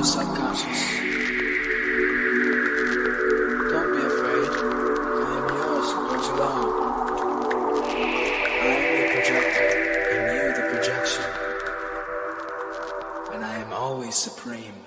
the subconscious. Don't be afraid. I am yours, yours alone. I am the projector, and you the projection. And I am always supreme.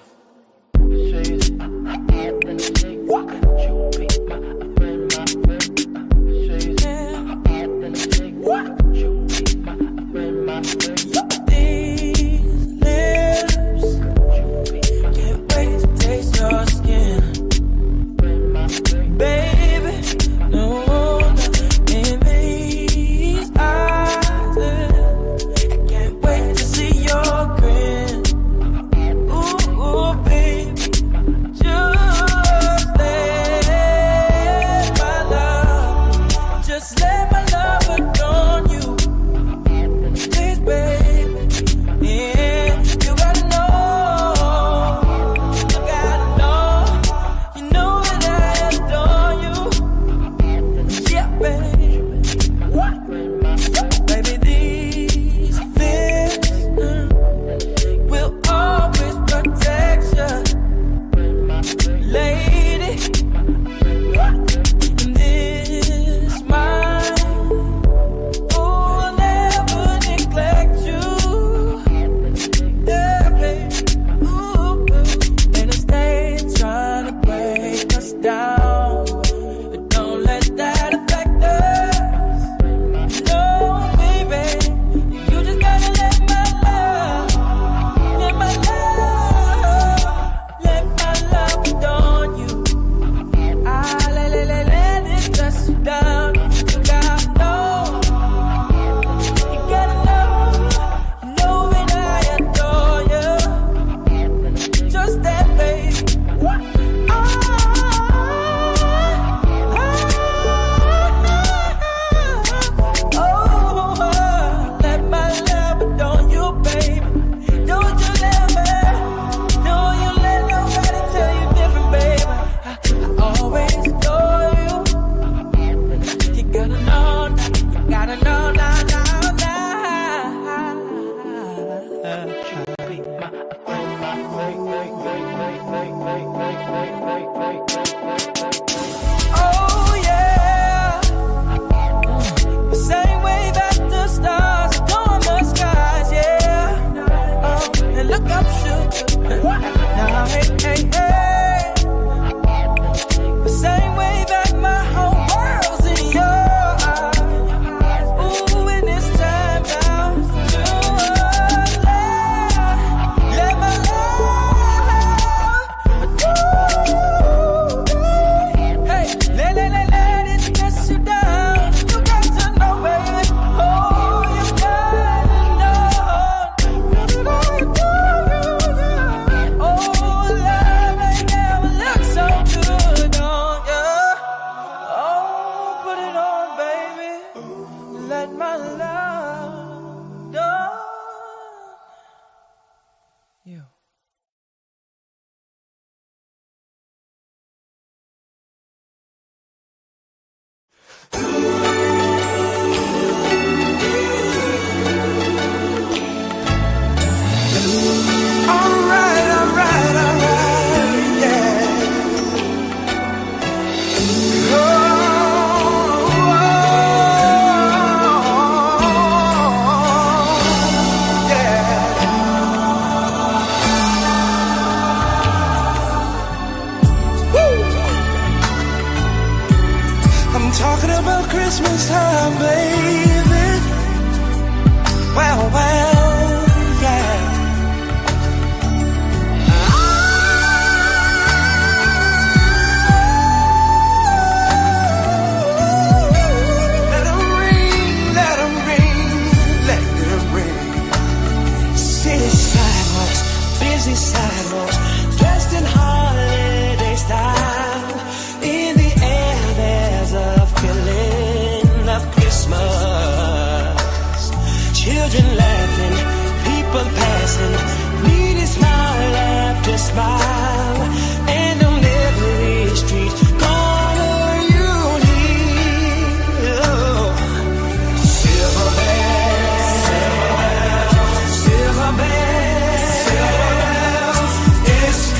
It's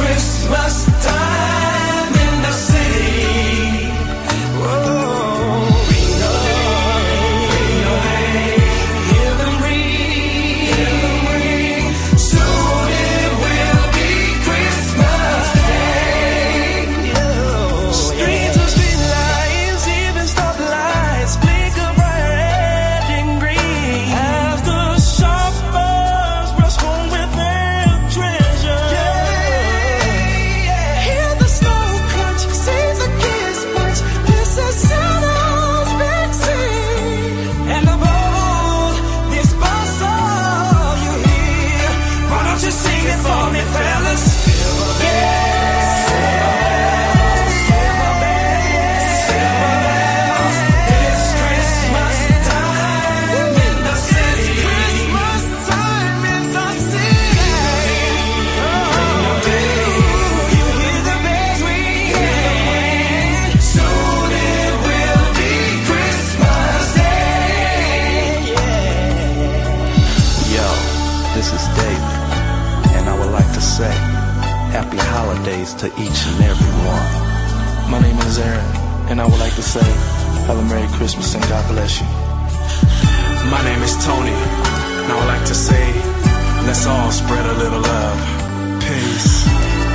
happy holidays to each and every one. My name is Aaron, and I would like to say, have a Merry Christmas and God bless you. My name is Tony, and I would like to say, let's all spread a little love. Peace.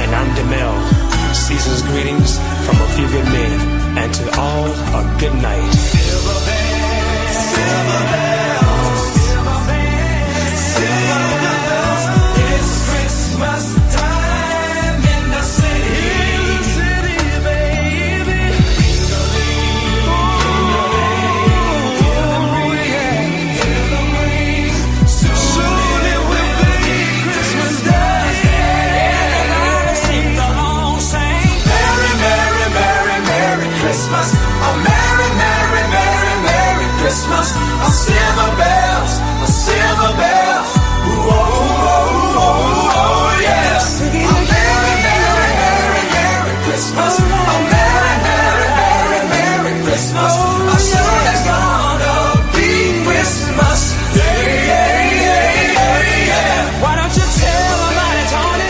And I'm Demel. Season's greetings from a few good men, and to all a good night. Silver bells, silver bells, silver bells, silver bells. It's Christmas time in the city. In the city, baby. Ring-a-ling, ring-a-ling, hear them ring, hear them ring. Soon it will be Christmas Day. And I'll sing along, saying, Merry, Merry, Merry, Merry Christmas. A Merry, Merry, Merry, Merry Christmas. A silver bells, ooh, oh, oh, oh, oh, yes. A Merry, Merry, Merry, Merry Christmas. A Merry, Merry, Merry, Merry Christmas. Soon it's gonna be Christmas Day, yeah, yeah, yeah, yeah. Why don't you tell about it, Tony?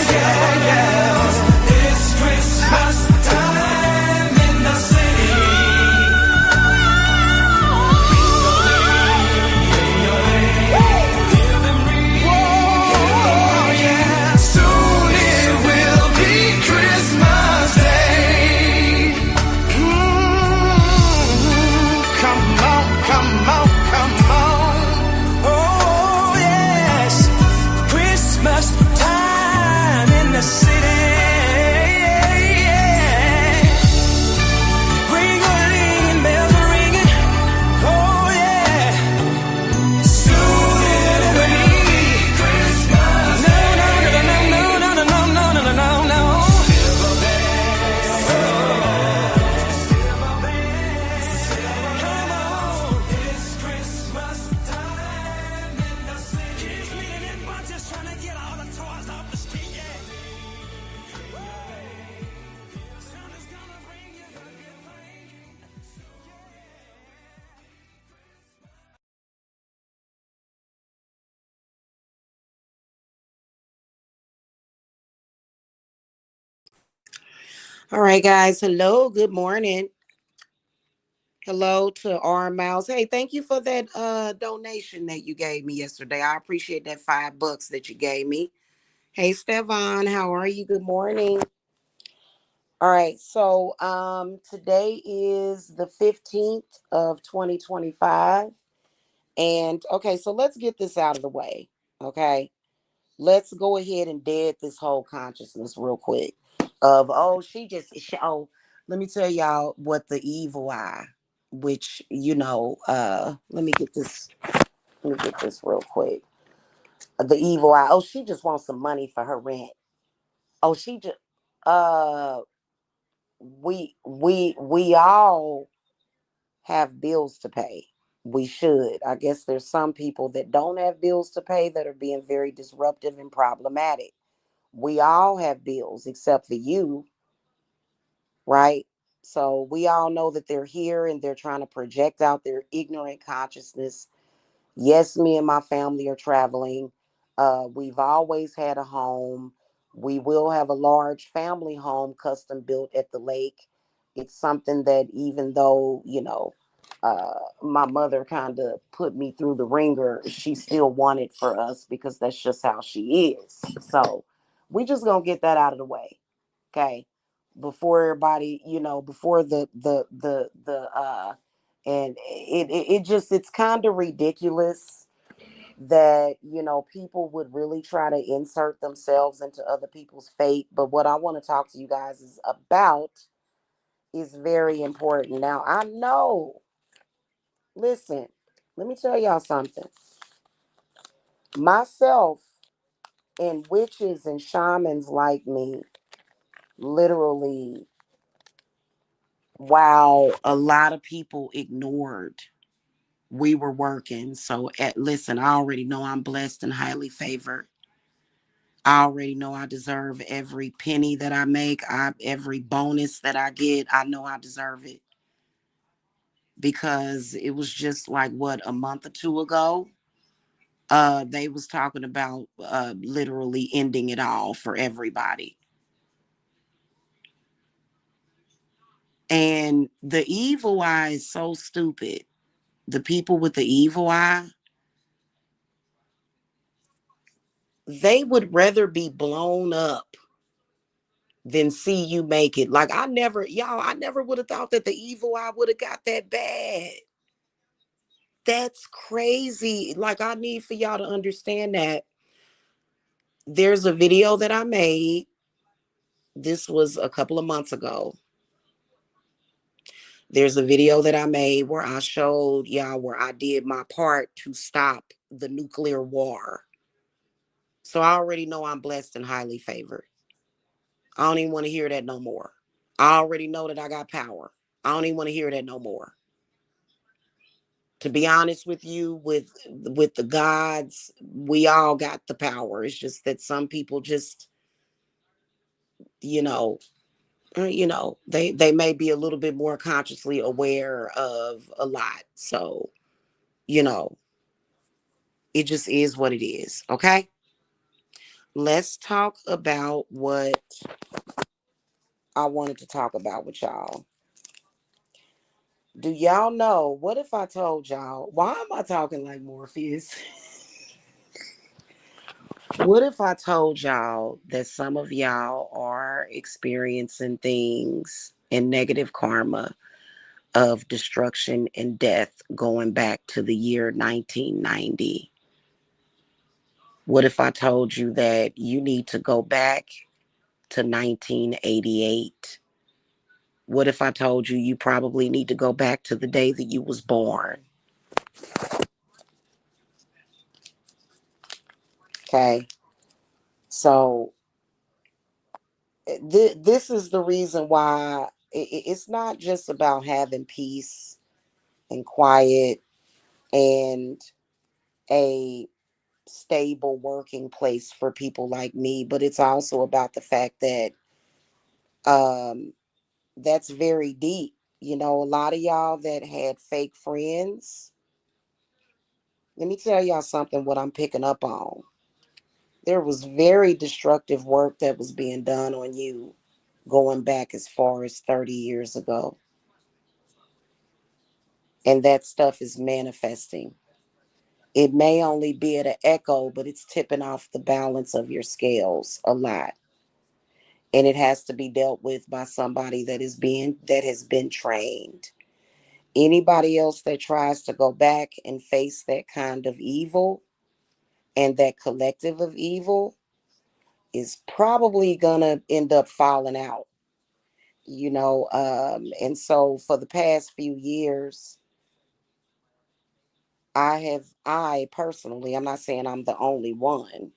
Yeah, yeah. It's Christmas time in the city. Hear them ring. Oh, yeah. Soon it will be Christmas Day. Come on, come on, come on. Oh, yes. Christmas time in the city. Ring-a-ling, bells are ringing. Oh, yeah. Soon it will be Christmas. No, no, no, no, no, no, no, no, no, no, no, no. Silver bells, silver bells. Come on, it's Christmas time in the city. Kids meeting in bunches trying to get all the toys off the street, yeah. Santa's gonna bring you a good thing. All right, guys. Hello. Good morning. Hello to R Mouse. Hey, thank you for that donation that you gave me yesterday. I appreciate that $5 that you gave me. Hey, Stefan, how are you? Good morning. All right, so today is the 15th of 2025. And okay, so let's get this out of the way. Okay. Let's go ahead and dead this whole consciousness real quick of let me tell y'all what the evil eye, which let me get this real quick. The evil eye, oh, she just wants some money for her rent. Oh, she just uh we all have bills to pay. We should. I guess there's some people that don't have bills to pay that are being very disruptive and problematic. We all have bills except for you, right? So we all know that they're here and they're trying to project out their ignorant consciousness. Yes, me and my family are traveling. We've always had a home. We will have a large family home custom built at the lake. It's something that even though, my mother kind of put me through the ringer, she still wanted for us because that's just how she is. So we just gonna get that out of the way. Okay. Before everybody, before the and it just it's kind of ridiculous that people would really try to insert themselves into other people's fate. But what I want to talk to you guys is about is very important. Now I know, listen, let me tell y'all something. Myself and witches and shamans like me, literally, while a lot of people ignored, we were working. So listen, I already know I'm blessed and highly favored. I already know I deserve every penny that I make. Every bonus that I get, I know I deserve it. Because it was just like, what, a month or two ago? They was talking about literally ending it all for everybody. And the evil eye is so stupid. The people with the evil eye, they would rather be blown up than see you make it. Like I never would have thought that the evil eye would have got that bad. That's crazy. Like I need for y'all to understand that there's a video that I made. This was a couple of months ago. There's a video that I made where I showed y'all where I did my part to stop the nuclear war. So I already know I'm blessed and highly favored. I don't even want to hear that no more. I already know that I got power. I don't even want to hear that no more. To be honest with you, with the gods, we all got the power. It's just that some people just, you know, they may be a little bit more consciously aware of a lot. So, you know, it just is what it is. Okay. Let's talk about what I wanted to talk about with y'all. Do y'all know? What if I told y'all? Why am I talking like Morpheus? What if I told y'all that some of y'all are experiencing things and negative karma of destruction and death going back to the year 1990? What if I told you that you need to go back to 1988? What if I told you you probably need to go back to the day that you was born? Okay. So this is the reason why it's not just about having peace and quiet and a stable working place for people like me, but it's also about the fact that um that's very deep. You know, a lot of y'all that had fake friends, let me tell y'all something what I'm picking up on. There was very destructive work that was being done on you going back as far as 30 years ago. And that stuff is manifesting. It may only be at an echo, but it's tipping off the balance of your scales a lot. And it has to be dealt with by somebody that has been trained. Anybody else that tries to go back and face that kind of evil and that collective of evil is probably gonna end up falling out, and so for the past few years, I personally, I'm not saying I'm the only one,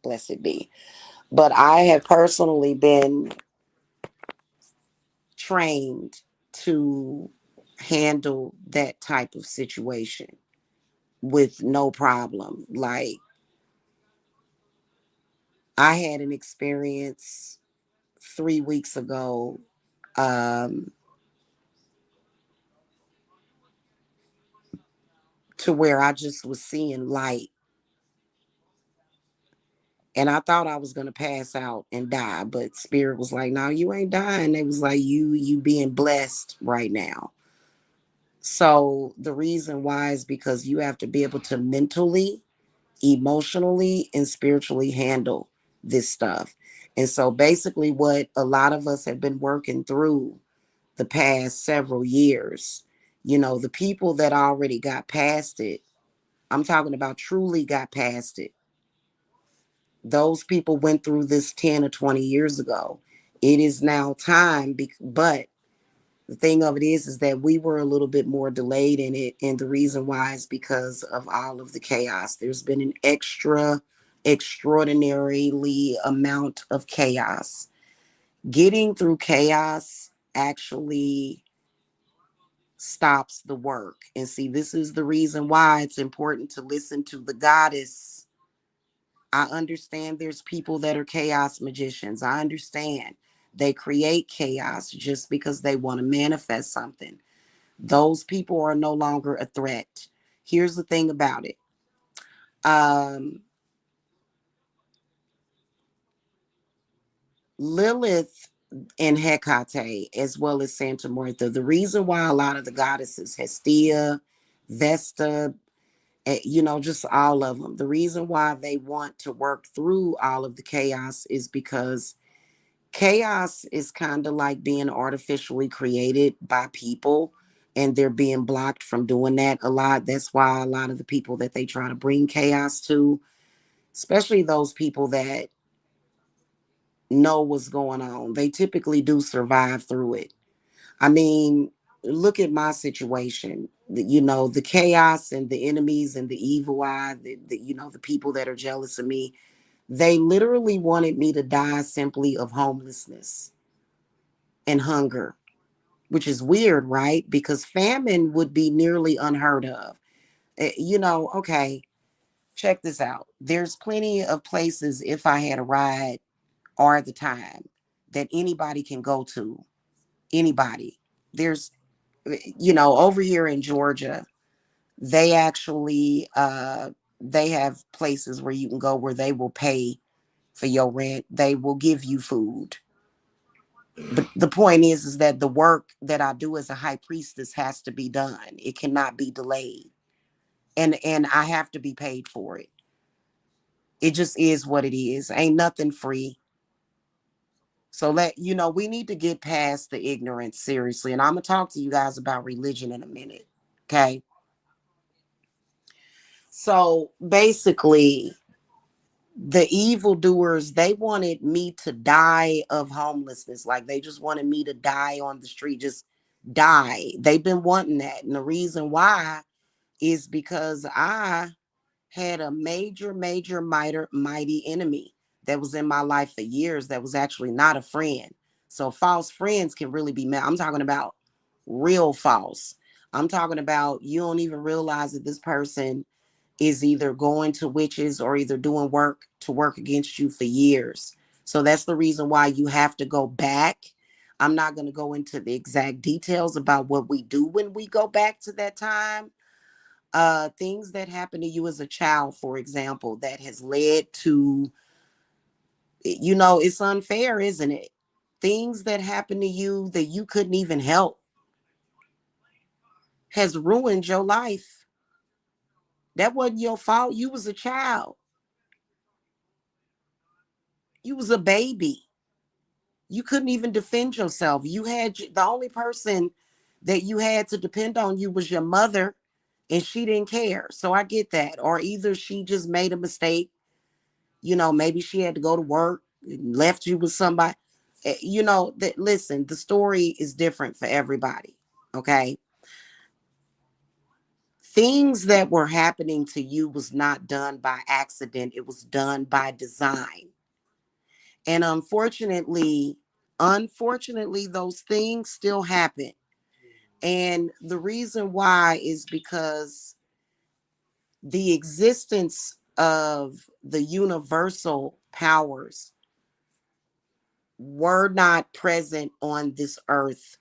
blessed be, but I have personally been trained to handle that type of situation with no problem. Like, I had an experience 3 weeks ago, um, to where I just was seeing light. And I thought I was gonna pass out and die, but spirit was like, "No, you ain't dying." It was like you being blessed right now. So the reason why is because you have to be able to mentally, emotionally, and spiritually handle this stuff. And so basically what a lot of us have been working through the past several years, the people that already got past it, I'm talking about truly got past it. Those people went through this 10 or 20 years ago. It is now time, but the thing of it is that we were a little bit more delayed in it. And the reason why is because of all of the chaos. There's been an extraordinarily amount of chaos. Getting through chaos actually stops the work. And see, this is the reason why it's important to listen to the goddess. I understand there's people that are chaos magicians. I understand they create chaos just because they want to manifest something. Those people are no longer a threat. Here's the thing about it. Um, Lilith and Hecate, as well as Santa Martha. The reason why a lot of the goddesses, Hestia, Vesta, just all of them, the reason why they want to work through all of the chaos is because chaos is kind of like being artificially created by people, and they're being blocked from doing that a lot. That's why a lot of the people that they try to bring chaos to, especially those people that know what's going on, they typically do survive through it. I mean, look at my situation. The chaos and the enemies and the evil eye, the people that are jealous of me, they literally wanted me to die simply of homelessness and hunger, which is weird, right? Because famine would be nearly unheard of. Okay, check this out. There's plenty of places, if I had a ride or the time, that anybody can go to. Anybody. There's, over here in Georgia, they actually they have places where you can go where they will pay for your rent. They will give you food. But the point is that the work that I do as a high priestess has to be done. It cannot be delayed. And I have to be paid for it. It just is what it is. Ain't nothing free. So we need to get past the ignorance seriously. And I'm gonna talk to you guys about religion in a minute. Okay. So basically, the evildoers, they wanted me to die of homelessness. Like they just wanted me to die on the street, just die. They've been wanting that. And the reason why is because I had a major, major, mighty enemy that was in my life for years that was actually not a friend. So false friends can really be mad. I'm talking about real false. I'm talking about you don't even realize that this person is either going to witches or either doing work to work against you for years. So that's the reason why you have to go back. I'm not going to go into the exact details about what we do when we go back to that time. Things that happened to you as a child, for example, that has led to, it's unfair, isn't it? Things that happened to you that you couldn't even help has ruined your life. That wasn't your fault. You was a child. You was a baby. You couldn't even defend yourself. The only person that you had to depend on you was your mother, and she didn't care. So I get that. Or either she just made a mistake. Maybe she had to go to work and left you with somebody. That listen, the story is different for everybody. Okay. Things that were happening to you was not done by accident. It was done by design. And unfortunately, those things still happen. And the reason why is because the existence of the universal powers were not present on this earth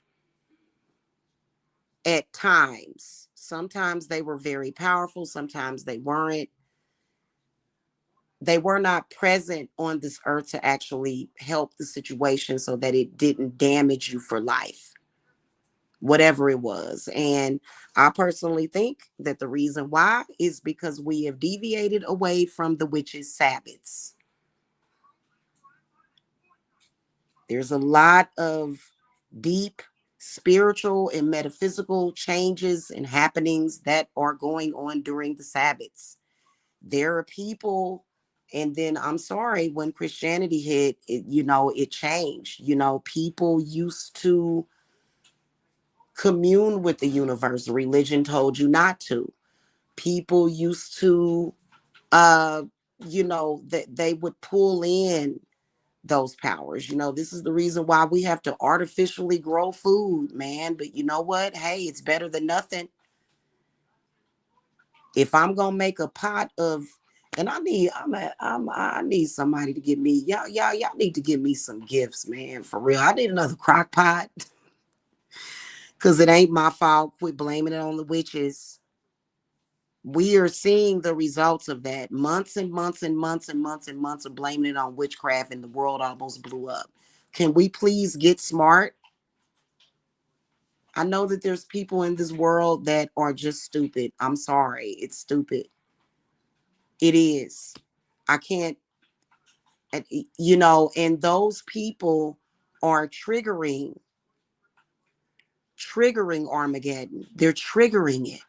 at times. Sometimes they were very powerful, sometimes they weren't. They were not present on this earth to actually help the situation so that it didn't damage you for life, whatever it was. And I personally think that the reason why is because we have deviated away from the witches' Sabbaths. There's a lot of deep spiritual and metaphysical changes and happenings that are going on during the Sabbaths. There are people, and then I'm sorry, when Christianity hit, it changed. People used to commune with the universe. Religion told you not to. People used to, that they would pull in those powers. This is the reason why we have to artificially grow food, man. But you know what? Hey, it's better than nothing. If I'm gonna make a pot of, and I need somebody to give me, y'all need to give me some gifts, man, for real. I need another crock pot because it ain't my fault. Quit blaming it on the witches. We are seeing the results of that. Months and months and months and months and months of blaming it on witchcraft, and the world almost blew up. Can we please get smart? I know that there's people in this world that are just stupid. I'm sorry. It's stupid. It is. I can't, and those people are triggering Armageddon. They're triggering it.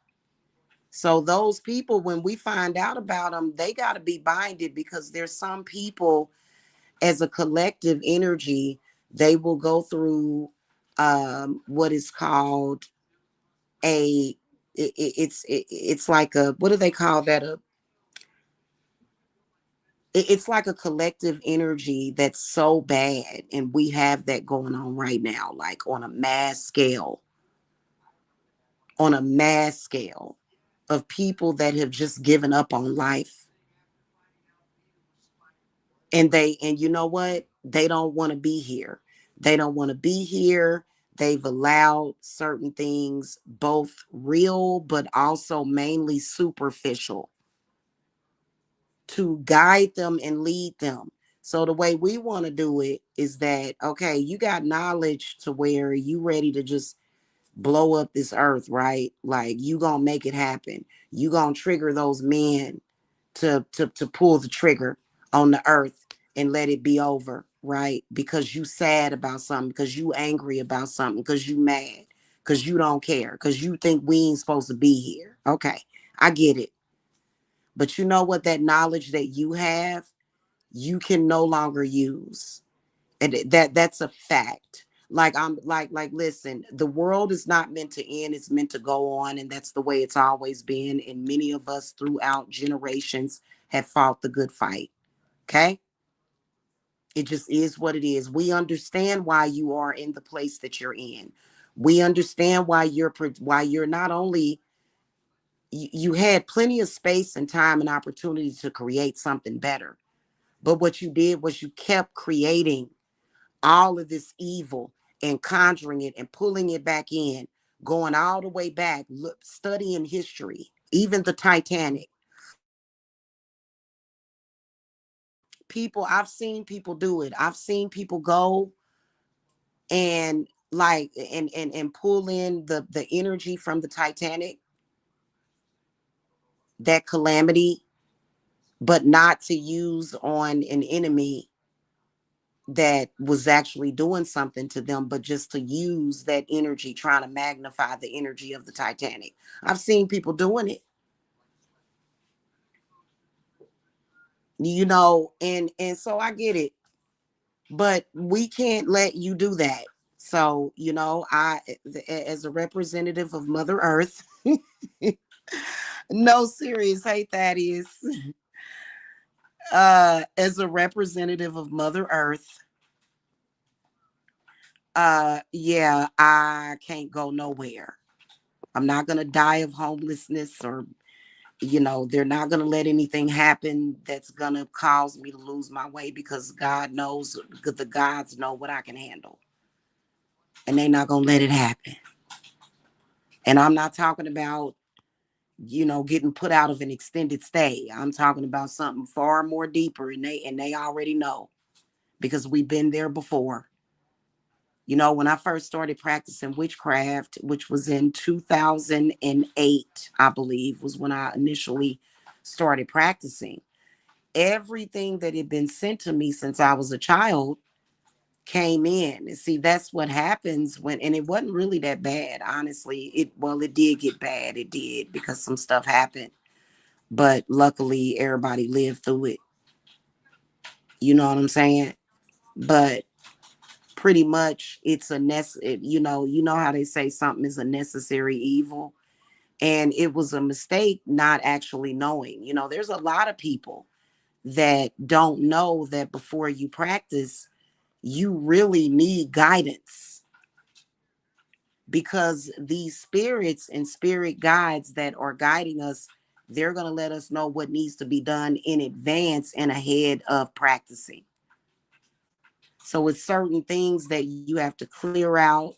So those people, when we find out about them, they got to be binded, because there's some people as a collective energy, they will go through what is called a it's like a, what do they call that, it's like a collective energy that's so bad, and we have that going on right now, like on a mass scale of people that have just given up on life. And you know what, they don't want to be here. They don't want to be here. They've allowed certain things, both real but also mainly superficial, to guide them and lead them. So the way we want to do it is that, okay, you got knowledge to where you ready to just blow up this earth, right? Like, you gonna make it happen. You gonna trigger those men to pull the trigger on the earth and let it be over, right? Because you sad about something, because you angry about something, because you mad, because you don't care, because you think we ain't supposed to be here. Okay, I get it. But you know what? That knowledge that you have, you can no longer use. And that's a fact. Like, I'm like listen, the world is not meant to end, it's meant to go on, and that's the way it's always been. And many of us throughout generations have fought the good fight. Okay? It just is what it is. We understand why you are in the place that you're in. We understand why you're not only, you had plenty of space and time and opportunity to create something better. But what you did was you kept creating all of this evil and conjuring it and pulling it back in, going all the way back, studying history, even the Titanic. I've seen people do it. I've seen people go and like and pull in the energy from the Titanic, that calamity, but not to use on an enemy that was actually doing something to them, but just to use that energy, trying to magnify the energy of the Titanic. I've seen people doing it, and so I get it, but we can't let you do that. So, as a representative of Mother Earth, no, serious, hey, Thaddeus, as a representative of Mother Earth, yeah, I can't go nowhere. I'm not going to die of homelessness, or, they're not going to let anything happen that's going to cause me to lose my way, because God knows, the gods know what I can handle. And they're not going to let it happen. And I'm not talking about, getting put out of an extended stay. I'm talking about something far more deeper, and they already know, because we've been there before. When I first started practicing witchcraft, which was in 2008, I believe, was when I initially started practicing. Everything that had been sent to me since I was a child came in. And see, that's what happens and it wasn't really that bad, honestly. It did get bad. It did, because some stuff happened. But luckily, everybody lived through it. You know what I'm saying? But pretty much it's you know how they say something is a necessary evil, and it was a mistake not actually knowing. There's a lot of people that don't know that before you practice, you really need guidance, because these spirits and spirit guides that are guiding us, they're going to let us know what needs to be done in advance and ahead of practicing. So it's certain things that you have to clear out.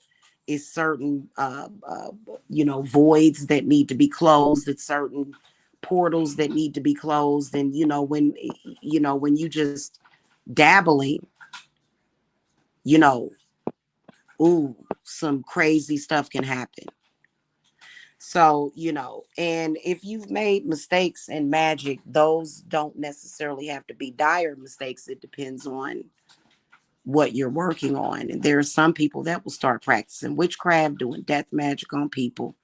It's certain, voids that need to be closed. It's certain portals that need to be closed. And, when you just dabbling, you know, ooh, some crazy stuff can happen. So, and if you've made mistakes in magic, those don't necessarily have to be dire mistakes. It depends on what you're working on. And there are some people that will start practicing witchcraft, doing death magic on people,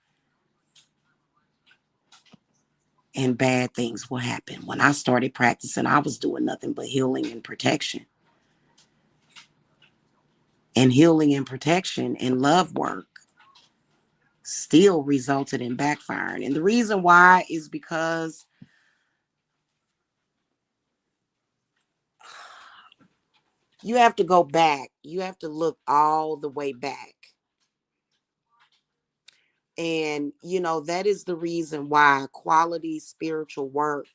and bad things will happen. When I started practicing, I was doing nothing but healing and protection. And healing and protection and love work still resulted in backfiring. And the reason why is because you have to go back. You have to look all the way back. And, that is the reason why quality spiritual work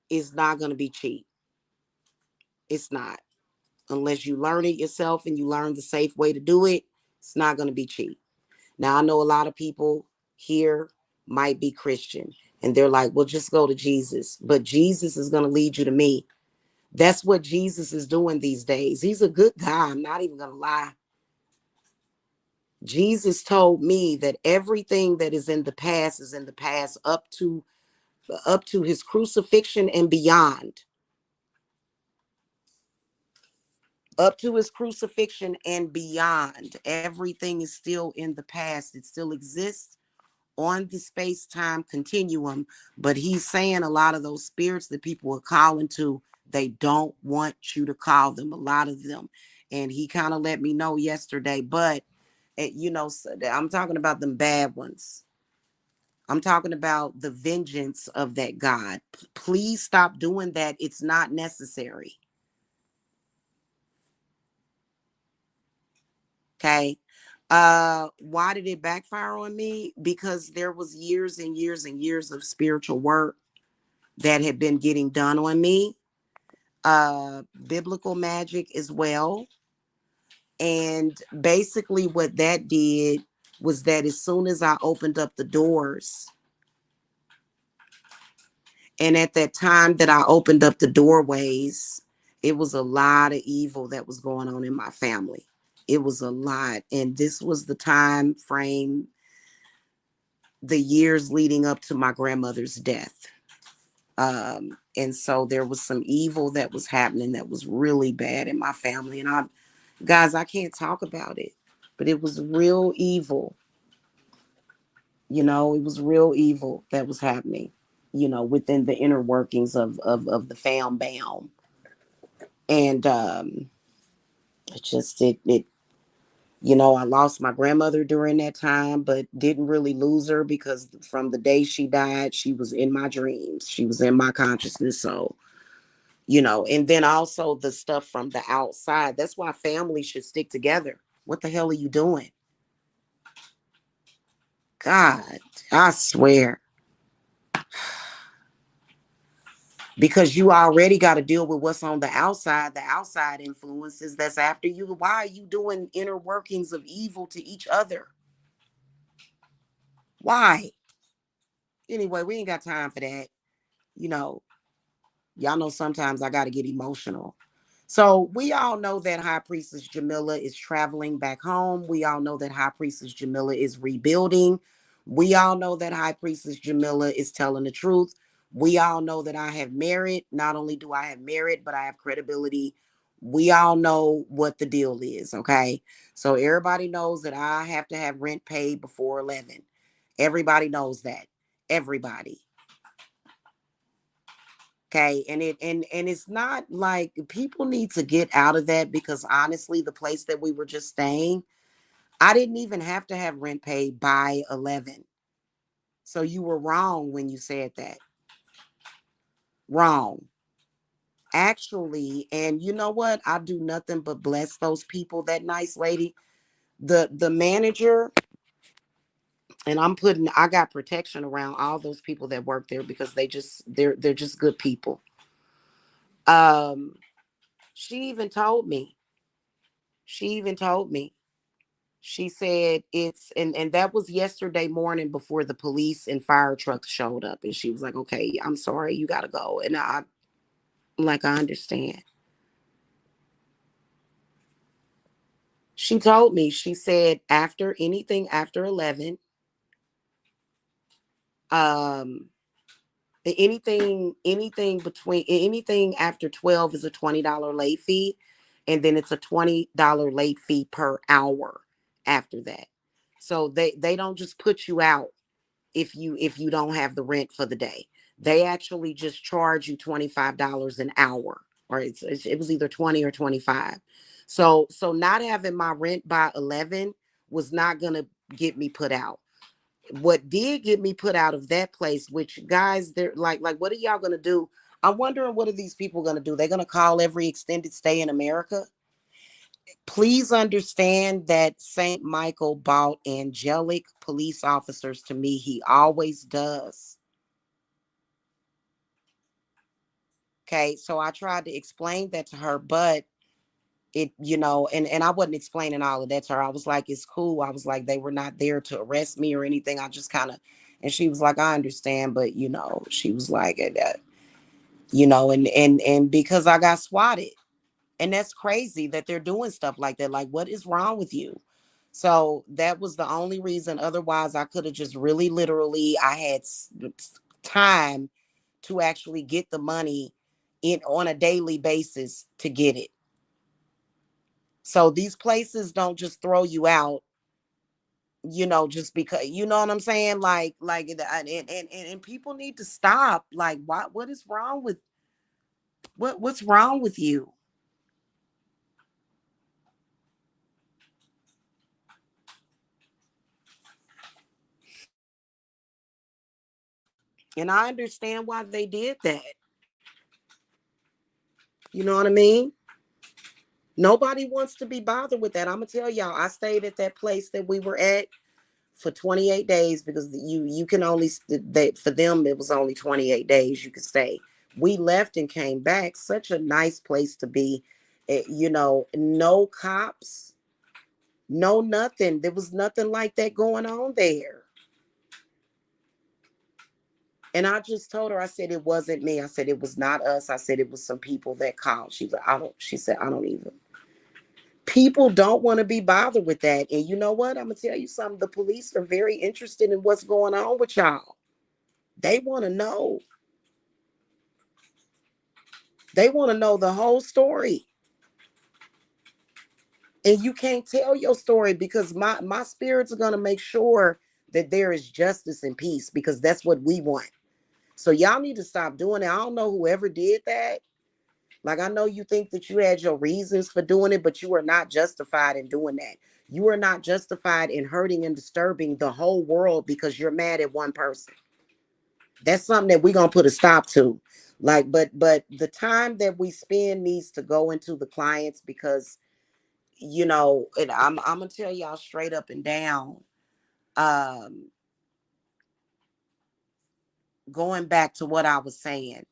is not going to be cheap. It's not. Unless you learn it yourself and you learn the safe way to do it, it's not going to be cheap. Now, I know a lot of people here might be Christian and they're like, well, just go to Jesus. But Jesus is going to lead you to me. That's what Jesus is doing these days. He's a good guy. I'm not even going to lie. Jesus told me that everything that is in the past is in the past up to his crucifixion and beyond. Up to his crucifixion and beyond. Everything is still in the past. It still exists on the space-time continuum, but he's saying a lot of those spirits that people are calling to, they don't want you to call them, a lot of them. And he kind of let me know yesterday, but I'm talking about them bad ones. I'm talking about the vengeance of that God. Please stop doing that. It's not necessary. Okay. Why did it backfire on me? Because there was years and years and years of spiritual work that had been getting done on me. Biblical magic as well. And basically what that did was that as soon as I opened up the doors, and at that time that I opened up the doorways, it was a lot of evil that was going on in my family. It was a lot. And this was the time frame, the years leading up to my grandmother's death. And so there was some evil that was happening that was really bad in my family. And guys, I can't talk about it, but it was real evil. It was real evil that was happening, within the inner workings of the fam bam. And I lost my grandmother during that time, but didn't really lose her because from the day she died, she was in my dreams. She was in my consciousness. So, and then also the stuff from the outside. That's why families should stick together. What the hell are you doing? God, I swear. Because you already got to deal with what's on the outside influences that's after you. Why are you doing inner workings of evil to each other? Why? Anyway, we ain't got time for that. You know, y'all know sometimes I got to get emotional. So we all know that High Priestess Jamila is traveling back home. We all know that High Priestess Jamila is rebuilding. We all know that High Priestess Jamila is telling the truth. We all know that I have merit. Not only do I have merit, but I have credibility. We all know what the deal is, okay? So everybody knows that I have to have rent paid before 11. Everybody knows that. Everybody. Okay. And it's not like people need to get out of that, because honestly, the place that we were just staying, I didn't even have to have rent paid by 11. So you were wrong when you said that. Wrong. Actually, and you know what? I do nothing but bless those people. That nice lady, the manager, and I got protection around all those people that work there, because they're just good people. Um, she even told me. She even told me. She said it's and that was yesterday morning before the police and fire trucks showed up. And she was like, okay, I'm sorry, you gotta go. And I understand. She told me, she said after anything after 11, um, anything after 12 is a $20 late fee, and then it's a $20 late fee per hour after that. So they don't just put you out if you don't have the rent for the day. They actually just charge you $25 an hour, or it was either 20 or 25. So not having my rent by 11 was not gonna get me put out. What did get me put out of that place, which guys, they're like what are y'all gonna do? I'm wondering, what are these people gonna do? They're gonna call every extended stay in America. Please understand that St. Michael bought angelic police officers to me. He always does. Okay, so I tried to explain that to her, but and I wasn't explaining all of that to her. I was like, it's cool. I was like, they were not there to arrest me or anything. I just kind of, and she was like, I understand, but she was like, and because I got swatted, and that's crazy that they're doing stuff like that. Like, what is wrong with you? So that was the only reason. Otherwise, I could have just really literally, I had time to actually get the money in on a daily basis to get it. So these places don't just throw you out, just because, you know what I'm saying? And people need to stop. Like, what is wrong with what's wrong with you? And I understand why they did that. You know what I mean? Nobody wants to be bothered with that. I'm gonna tell y'all, I stayed at that place that we were at for 28 days because you can only for them it was only 28 days you could stay. We left and came back. Such a nice place to be. No cops, no nothing. There was nothing like that going on there. And I just told her, I said it wasn't me. I said it was not us. I said it was some people that called. She was like, I don't. She said, I don't even. People don't want to be bothered with that. And you know what? I'm gonna tell you something. The police are very interested in what's going on with y'all. They want to know. They want to know the whole story. And you can't tell your story because my spirits are gonna make sure that there is justice and peace, because that's what we want. So y'all need to stop doing it. I don't know whoever did that. Like, I know you think that you had your reasons for doing it, but you are not justified in doing that. You are not justified in hurting and disturbing the whole world because you're mad at one person. That's something that we're gonna put a stop to. Like, but the time that we spend needs to go into the clients, because and I'm gonna tell y'all straight up and down. Um, Going back to what I was saying,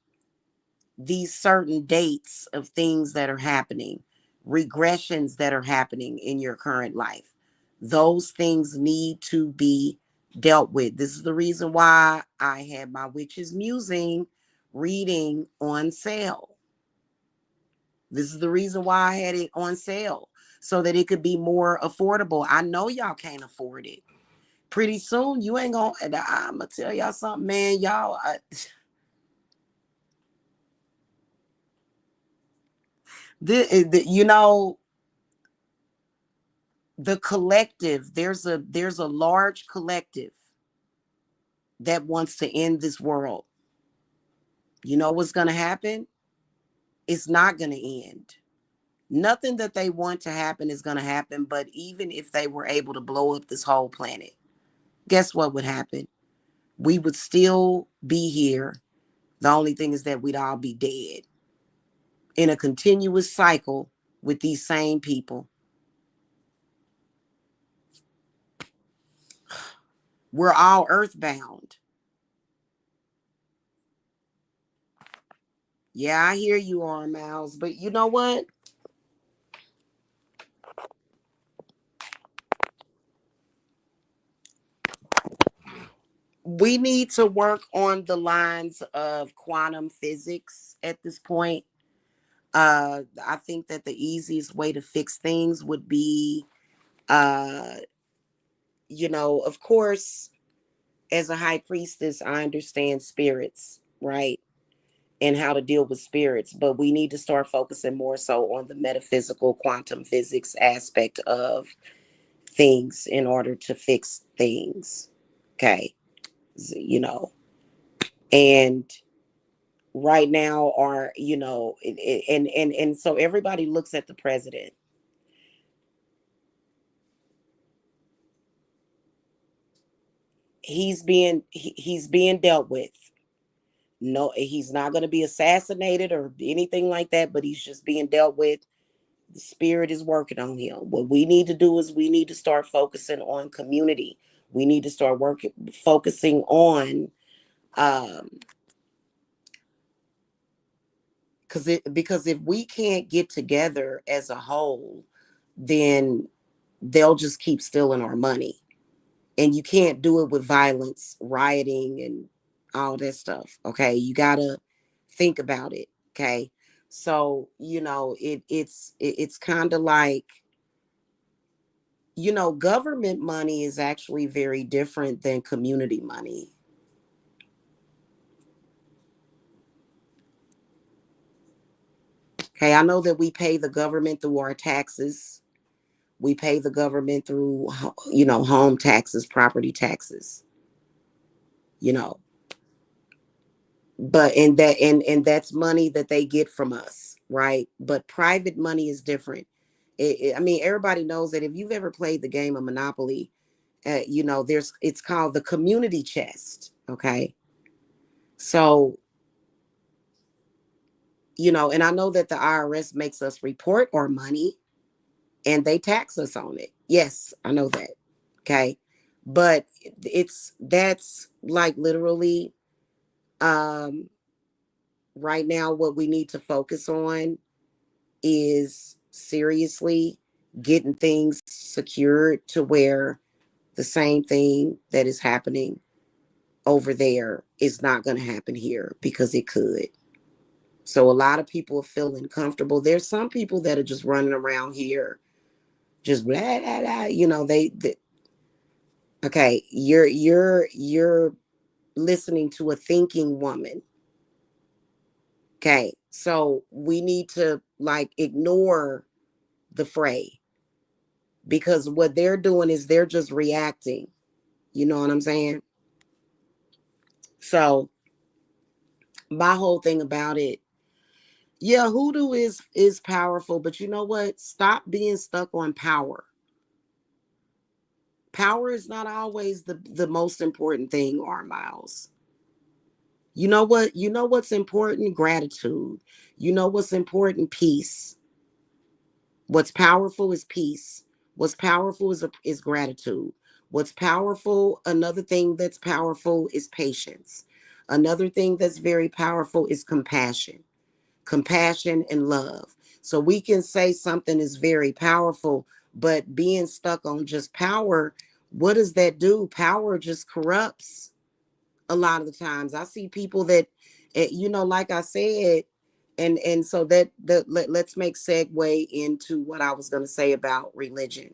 these certain dates of things that are happening, regressions that are happening in your current life, those things need to be dealt with. This is the reason why I had my Witch's Musing reading on sale. This is the reason why I had it on sale, so that it could be more affordable. I know y'all can't afford it. Pretty soon, you ain't gonna. I'm gonna tell y'all something, man. Y'all, you know, the collective. There's a large collective that wants to end this world. You know what's gonna happen? It's not gonna end. Nothing that they want to happen is gonna happen. But even if they were able to blow up this whole planet, guess what would happen? We would still be here. The only thing is that we'd all be dead in a continuous cycle with these same people. We're all earthbound. Yeah, I hear you on Miles, but you know what? we need to work on the lines of quantum physics at this point. I think that the easiest way to fix things would be, uh, of course, as a high priestess, I understand spirits, right? And how to deal with spirits, but we need to start focusing more so on the metaphysical quantum physics aspect of things in order to fix things. Okay. You know, and right now are, and so everybody looks at the president. He's being dealt with. No, he's not going to be assassinated or anything like that, but he's just being dealt with. The spirit is working on him. What we need to do is we need to start focusing on community. We need to start focusing on, because if we can't get together as a whole, then they'll just keep stealing our money. And you can't do it with violence, rioting, and all that stuff. Okay, you gotta think about it. Okay, so it's kind of like, government money is actually very different than community money. Okay, I know that we pay the government through our taxes. We pay the government through, home taxes, property taxes, you know, but and that's money that they get from us, right? But private money is different. I mean, everybody knows that if you've ever played the game of Monopoly, it's called the community chest. Okay, so and I know that the IRS makes us report our money and they tax us on it. Yes, I know that. Okay. But that's like literally, um right now what we need to focus on is seriously getting things secured to where the same thing that is happening over there is not going to happen here, because it could. So a lot of people are feeling comfortable. There's some people that are just running around here just blah blah blah. They okay. You're listening to a thinking woman. Okay, so we need to like ignore the fray, because what they're doing is they're just reacting. You know what I'm saying? So my whole thing about it, yeah, hoodoo is powerful, but you know what? Stop being stuck on power. Power is not always the most important thing, or Miles. You know what? You know what's important? Gratitude. You know what's important? Peace. What's powerful is peace. What's powerful is gratitude. What's powerful, another thing that's powerful is patience. Another thing that's very powerful is compassion. Compassion and love. So we can say something is very powerful, but being stuck on just power, what does that do? Power just corrupts a lot of the times. I see people that, like I said, and so let's make segue into what I was going to say about religion.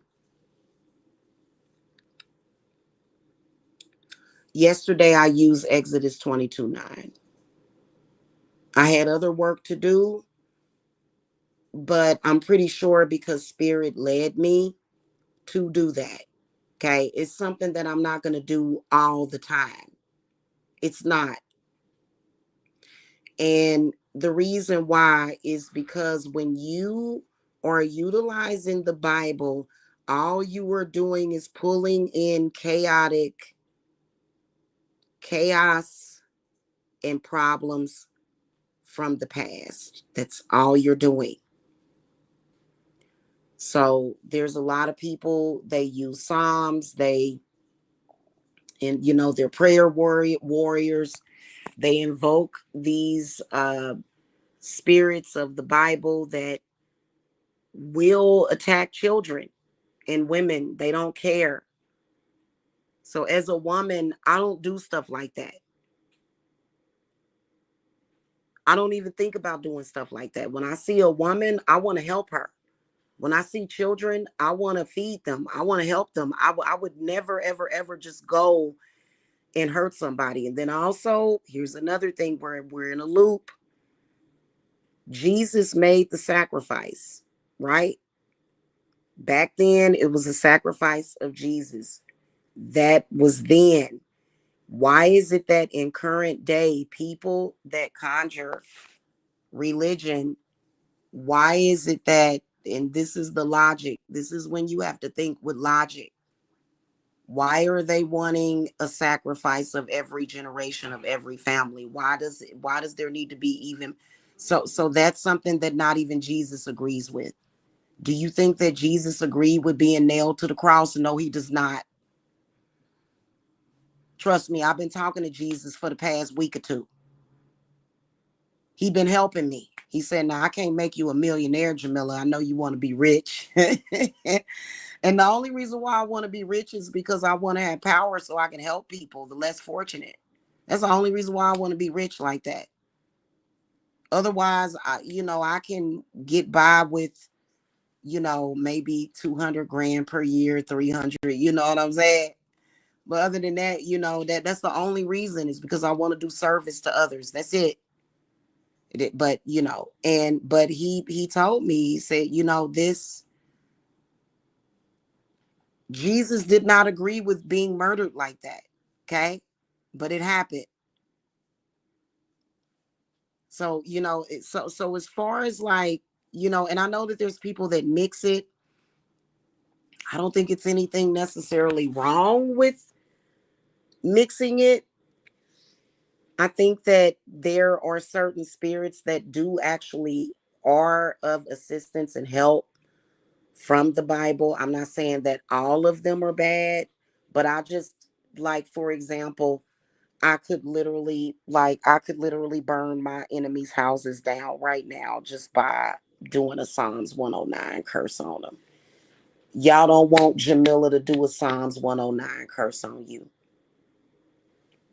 Yesterday I used Exodus 22:9. I had other work to do, but I'm pretty sure because spirit led me to do that. Okay, it's something that I'm not going to do all the time. It's not. And the reason why is because when you are utilizing the Bible, all you are doing is pulling in chaos and problems from the past. That's all you're doing. So there's a lot of people, they use Psalms, they're prayer warriors. They invoke these spirits of the Bible that will attack children and women. They don't care. So as a woman, I don't do stuff like that. I don't even think about doing stuff like that. When I see a woman, I want to help her. When I see children, I want to feed them. I want to help them. I would never, ever, ever just go and hurt somebody. And then also, here's another thing where we're in a loop. Jesus made the sacrifice, right? Back then, it was a sacrifice of Jesus. That was then. Why is it that in current day, people that conjure religion, why is it that, and this is the logic, this is when you have to think with logic. Why are they wanting a sacrifice of every generation of every family? Why does there need to be even so that's something that not even Jesus agrees with. Do you think that Jesus agreed with being nailed to the cross? No, he does not. Trust me, I've been talking to Jesus for the past week or two. He been helping me. He said, now I can't make you a millionaire, Jamila. I know you want to be rich. And the only reason why I want to be rich is because I want to have power so I can help people, the less fortunate. That's the only reason why I want to be rich like that. Otherwise, I can get by with, maybe 200 grand per year, 300, you know what I'm saying? But other than that, that's the only reason is because I want to do service to others. That's it. But, but he told me, he said, this Jesus did not agree with being murdered like that. Okay. But it happened. So, so as far as like, and I know that there's people that mix it. I don't think it's anything necessarily wrong with mixing it. I think that there are certain spirits that do actually are of assistance and help from the Bible. I'm not saying that all of them are bad, but I just like, for example, I could literally burn my enemies' houses down right now just by doing a Psalms 109 curse on them. Y'all don't want Jamila to do a Psalms 109 curse on you.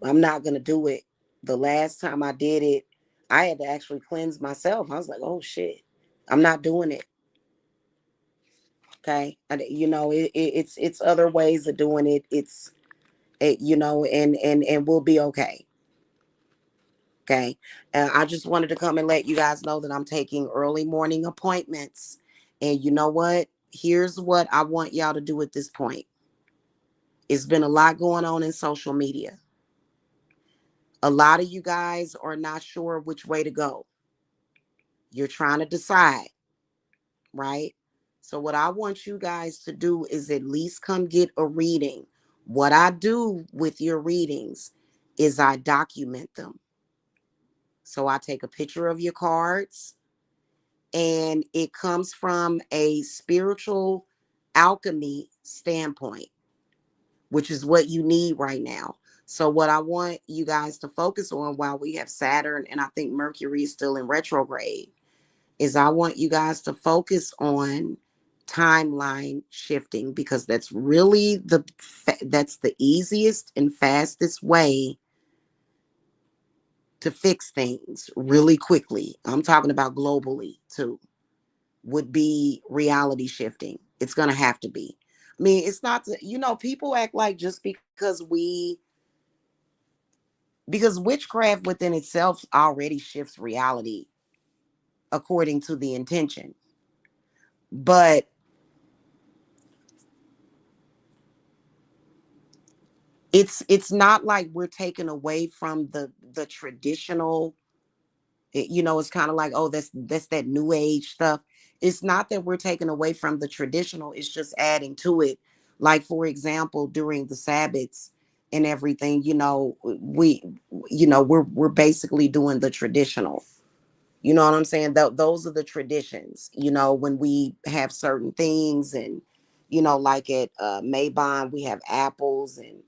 I'm not gonna do it. The last time I did it, I had to actually cleanse myself. I was like, oh shit, I'm not doing it. Okay, it's other ways of doing it. And we'll be okay. Okay. I just wanted to come and let you guys know that I'm taking early morning appointments. And you know what? Here's what I want y'all to do at this point. It's been a lot going on in social media. A lot of you guys are not sure which way to go. You're trying to decide, right? So, what I want you guys to do is at least come get a reading. What I do with your readings is I document them. So, I take a picture of your cards, and it comes from a spiritual alchemy standpoint, which is what you need right now. So what I want you guys to focus on while we have Saturn and I think Mercury is still in retrograde is I want you guys to focus on timeline shifting, because that's really that's the easiest and fastest way to fix things really quickly. I'm talking about globally too. Would be reality shifting. It's going to have to be. I mean, it's not, people act like just because witchcraft within itself already shifts reality according to the intention. But it's not like we're taking away from the traditional. It's kind of like, oh, that's that new age stuff. It's not that we're taking away from the traditional, it's just adding to it. Like, for example, during the Sabbaths and everything, we're basically doing the traditional. You know what I'm saying? Those are the traditions, when we have certain things. And, like at Maybon, we have apples and,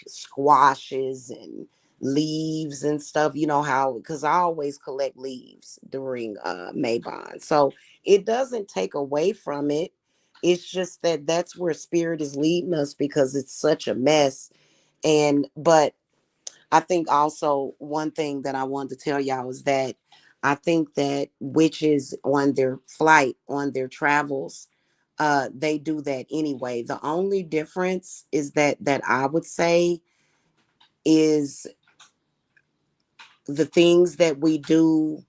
squashes and leaves and stuff, how, because I always collect leaves during Maybon. So it doesn't take away from it. It's just that that's where spirit is leading us because it's such a mess. But I think also one thing that I wanted to tell y'all is that I think that witches on their flight, on their travels, they do that anyway. The only difference is that I would say is the things that we do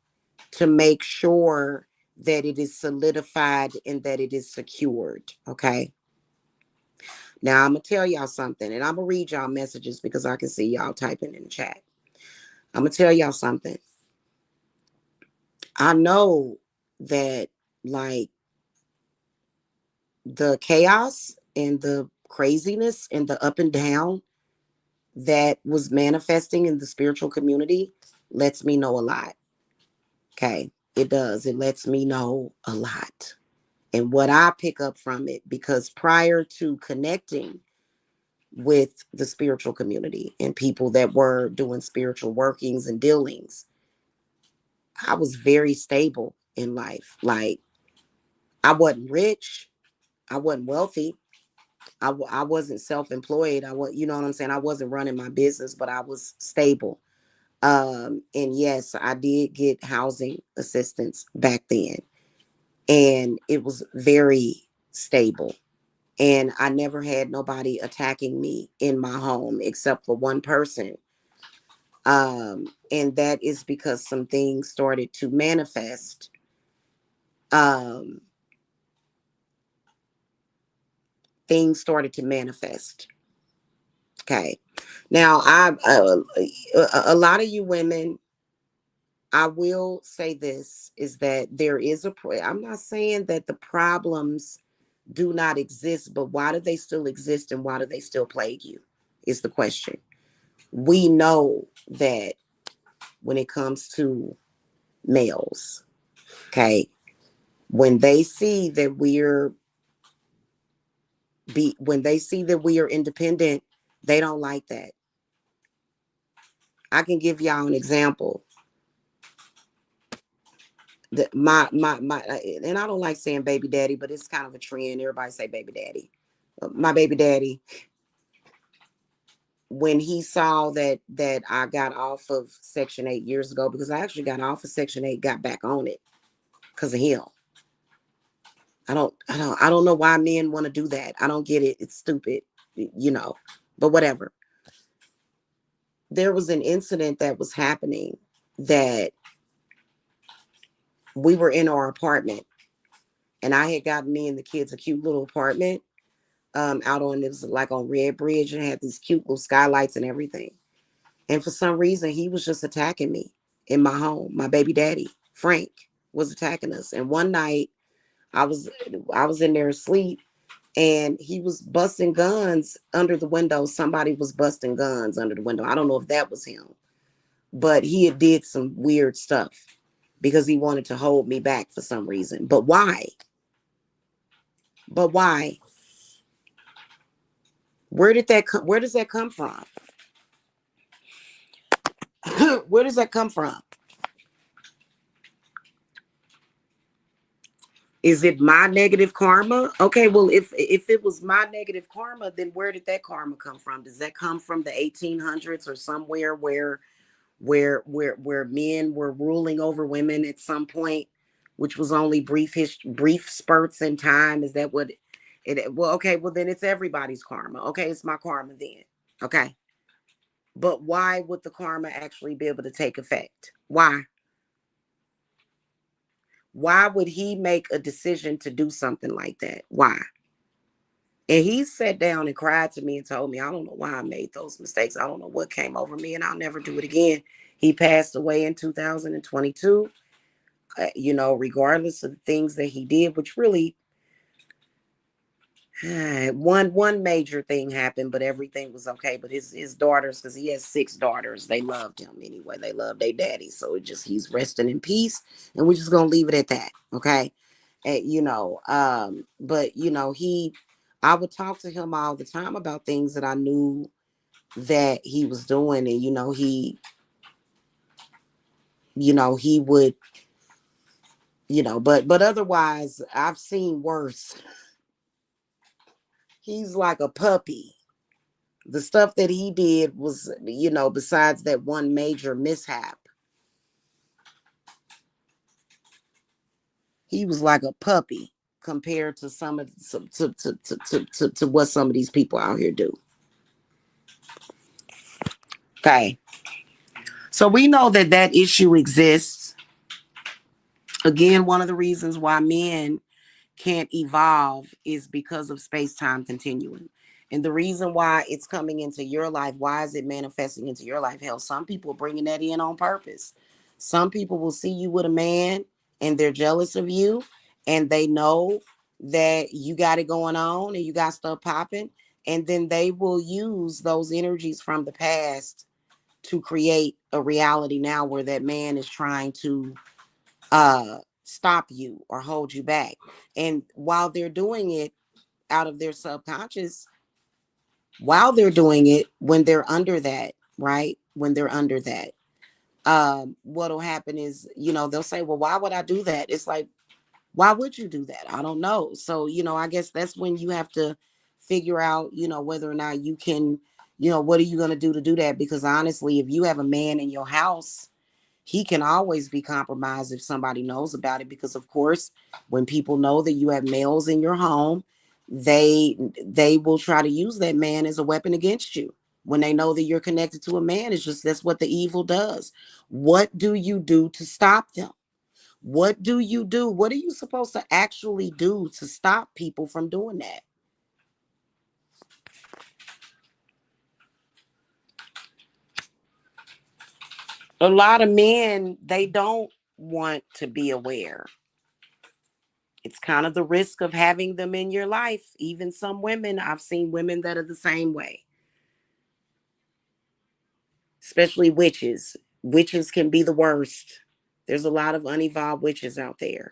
to make sure that it is solidified and that it is secured. Okay. Now I'm gonna tell y'all something, and I'm gonna read y'all messages because I can see y'all typing in the chat. I'm gonna tell y'all something. I know that like the chaos and the craziness and the up and down that was manifesting in the spiritual community lets me know a lot. Okay. It does. It lets me know a lot. And what I pick up from it, because prior to connecting with the spiritual community and people that were doing spiritual workings and dealings, I was very stable in life. Like, I wasn't rich, I wasn't wealthy, I wasn't self-employed. I was, you know what I'm saying? I wasn't running my business, but I was stable. And yes, I did get housing assistance back then, and it was very stable. And I never had nobody attacking me in my home except for one person. And that is because some things started to manifest. Um, things started to manifest. Okay. Now, a lot of you women, I will say this is that there is I'm not saying that the problems do not exist, but why do they still exist and why do they still plague you? Is the question. We know that when it comes to males, okay, when they see that when they see that we are independent, they don't like that. I can give y'all an example. My and I don't like saying baby daddy, but it's kind of a trend. Everybody say baby daddy. My baby daddy, when he saw that I got off of Section 8 years ago, because I actually got off of Section 8, got back on it because of him. I don't know why men want to do that. I don't get it. It's stupid, you know. But whatever. There was an incident that was happening that we were in our apartment, and I had gotten me and the kids a cute little apartment out on, it was like on Red Bridge, and had these cute little skylights and everything. And for some reason, he was just attacking me in my home. My baby daddy, Frank, was attacking us. And one night, I was in there asleep, and he was busting guns under the window. Somebody was busting guns under the window. I don't know if that was him, but he had did some weird stuff because he wanted to hold me back for some reason. But why? But why? Where did that come? Where does that come from? Where does that come from? Is it my negative karma? Okay, well, if it was my negative karma, then where did that karma come from? Does that come from the 1800s or somewhere where men were ruling over women at some point, which was only brief spurts in time? Is that what it? Well, okay, well then it's everybody's karma. Okay, it's my karma then. Okay, but why would the karma actually be able to take effect? Why? Why would he make a decision to do something like that? Why? And he sat down and cried to me and told me, I don't know why I made those mistakes. I don't know what came over me, and I'll never do it again. He passed away in 2022, you know, regardless of the things that he did, which really, one major thing happened, but everything was okay. But his daughters, because he has 6 daughters, they loved him anyway. They loved their daddy. So he's resting in peace, and we're just going to leave it at that. Okay. You know, but you know, I would talk to him all the time about things that I knew that he was doing. And, he would, but otherwise I've seen worse. He's like a puppy. The stuff that he did was, besides that one major mishap, he was like a puppy compared to some of to what some of these people out here do. Okay. So we know that that issue exists. Again, one of the reasons why men can't evolve is because of space-time continuum. And the reason why it's coming into your life, why is it manifesting into your life? Hell, some people are bringing that in on purpose. Some people will see you with a man and they're jealous of you and they know that you got it going on and you got stuff popping. And then they will use those energies from the past to create a reality now where that man is trying to stop you or hold you back. And while they're doing it out of their subconscious, while they're doing it, when they're under that, right? When they're under that, what'll happen is, they'll say, well, why would I do that? It's like, why would you do that? I don't know. So, I guess that's when you have to figure out, whether or not you can, what are you going to do that? Because honestly, if you have a man in your house, he can always be compromised if somebody knows about it, because of course when people know that you have males in your home, they will try to use that man as a weapon against you. When they know that you're connected to a man, it's just that's what the evil does. What do you do to stop them? What do you do? What are you supposed to actually do to stop people from doing that? A lot of men, they don't want to be aware. It's kind of the risk of having them in your life. Even some women, I've seen women that are the same way, especially witches. Witches can be the worst. There's a lot of unevolved witches out there.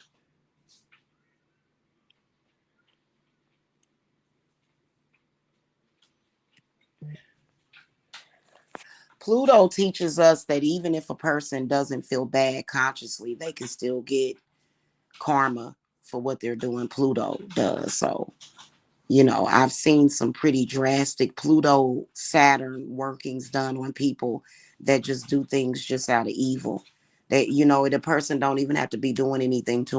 Pluto teaches us that even if a person doesn't feel bad consciously, they can still get karma for what they're doing. Pluto does. So, I've seen some pretty drastic Pluto Saturn workings done on people that just do things just out of evil. That, the person don't even have to be doing anything to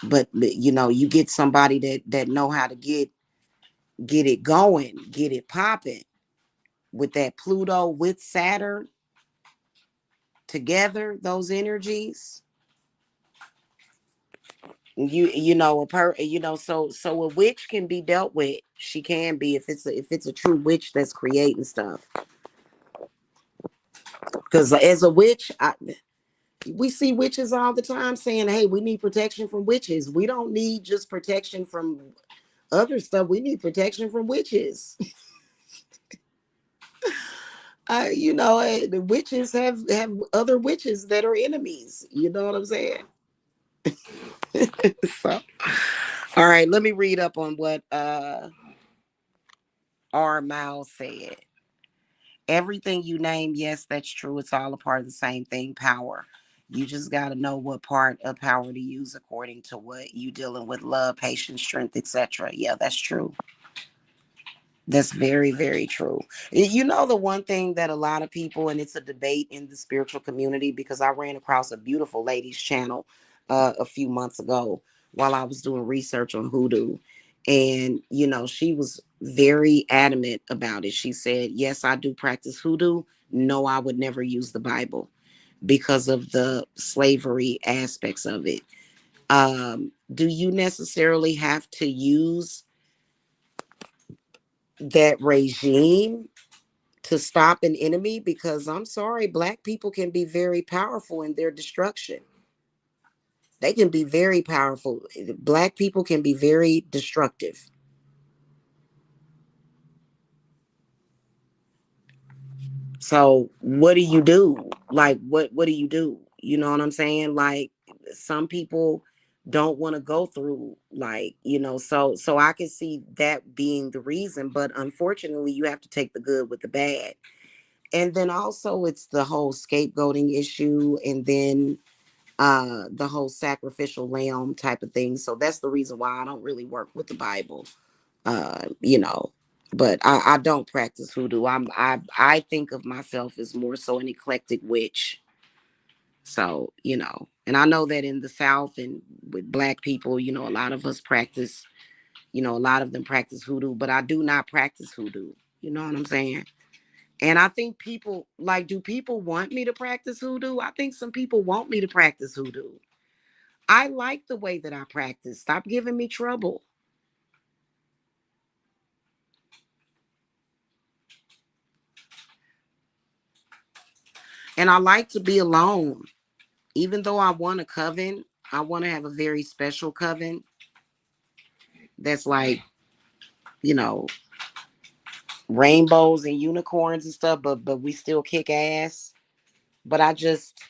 them. But you get somebody that know how to get it going, get it popping with that Pluto with Saturn together, those energies. So a witch can be dealt with. She can be, if it's a true witch that's creating stuff. Because as a witch, we see witches all the time saying, hey, we need protection from witches. We don't need just protection from other stuff. We need protection from witches. The witches have other witches that are enemies. You know what I'm saying? So, all right, let me read up on what R. Mal said. Everything you name, yes, that's true. It's all a part of the same thing, power. You just got to know what part of power to use according to what you dealing with, love, patience, strength, etc. Yeah, that's true. That's very, very true. The one thing that a lot of people, and it's a debate in the spiritual community, because I ran across a beautiful lady's channel a few months ago while I was doing research on hoodoo. And, she was very adamant about it. She said, yes, I do practice hoodoo. No, I would never use the Bible because of the slavery aspects of it. Do you necessarily have to use that regime to stop an enemy? Because I'm sorry, Black people can be very powerful in their destruction. They can be very powerful. Black people can be very destructive. So what do you do? Like, what do you do? You know what I'm saying? Like, some people don't want to go through, like, so I can see that being the reason, but unfortunately you have to take the good with the bad. And then also it's the whole scapegoating issue. And then the whole sacrificial lamb type of thing. So that's the reason why I don't really work with the Bible. You know, but I don't practice hoodoo. I think of myself as more so an eclectic witch. So, you know, and I know that in the South and with black people, you know, a lot of us practice, you know, a lot of them practice hoodoo, but I do not practice hoodoo. You know what I'm saying? And I think people like, do people want me to practice hoodoo? I think some people want me to practice hoodoo. I like the way that I practice. Stop giving me trouble. And I like to be alone. Even though I want a coven, I want to have a very special coven that's like, you know, rainbows and unicorns and stuff, but we still kick ass. But I just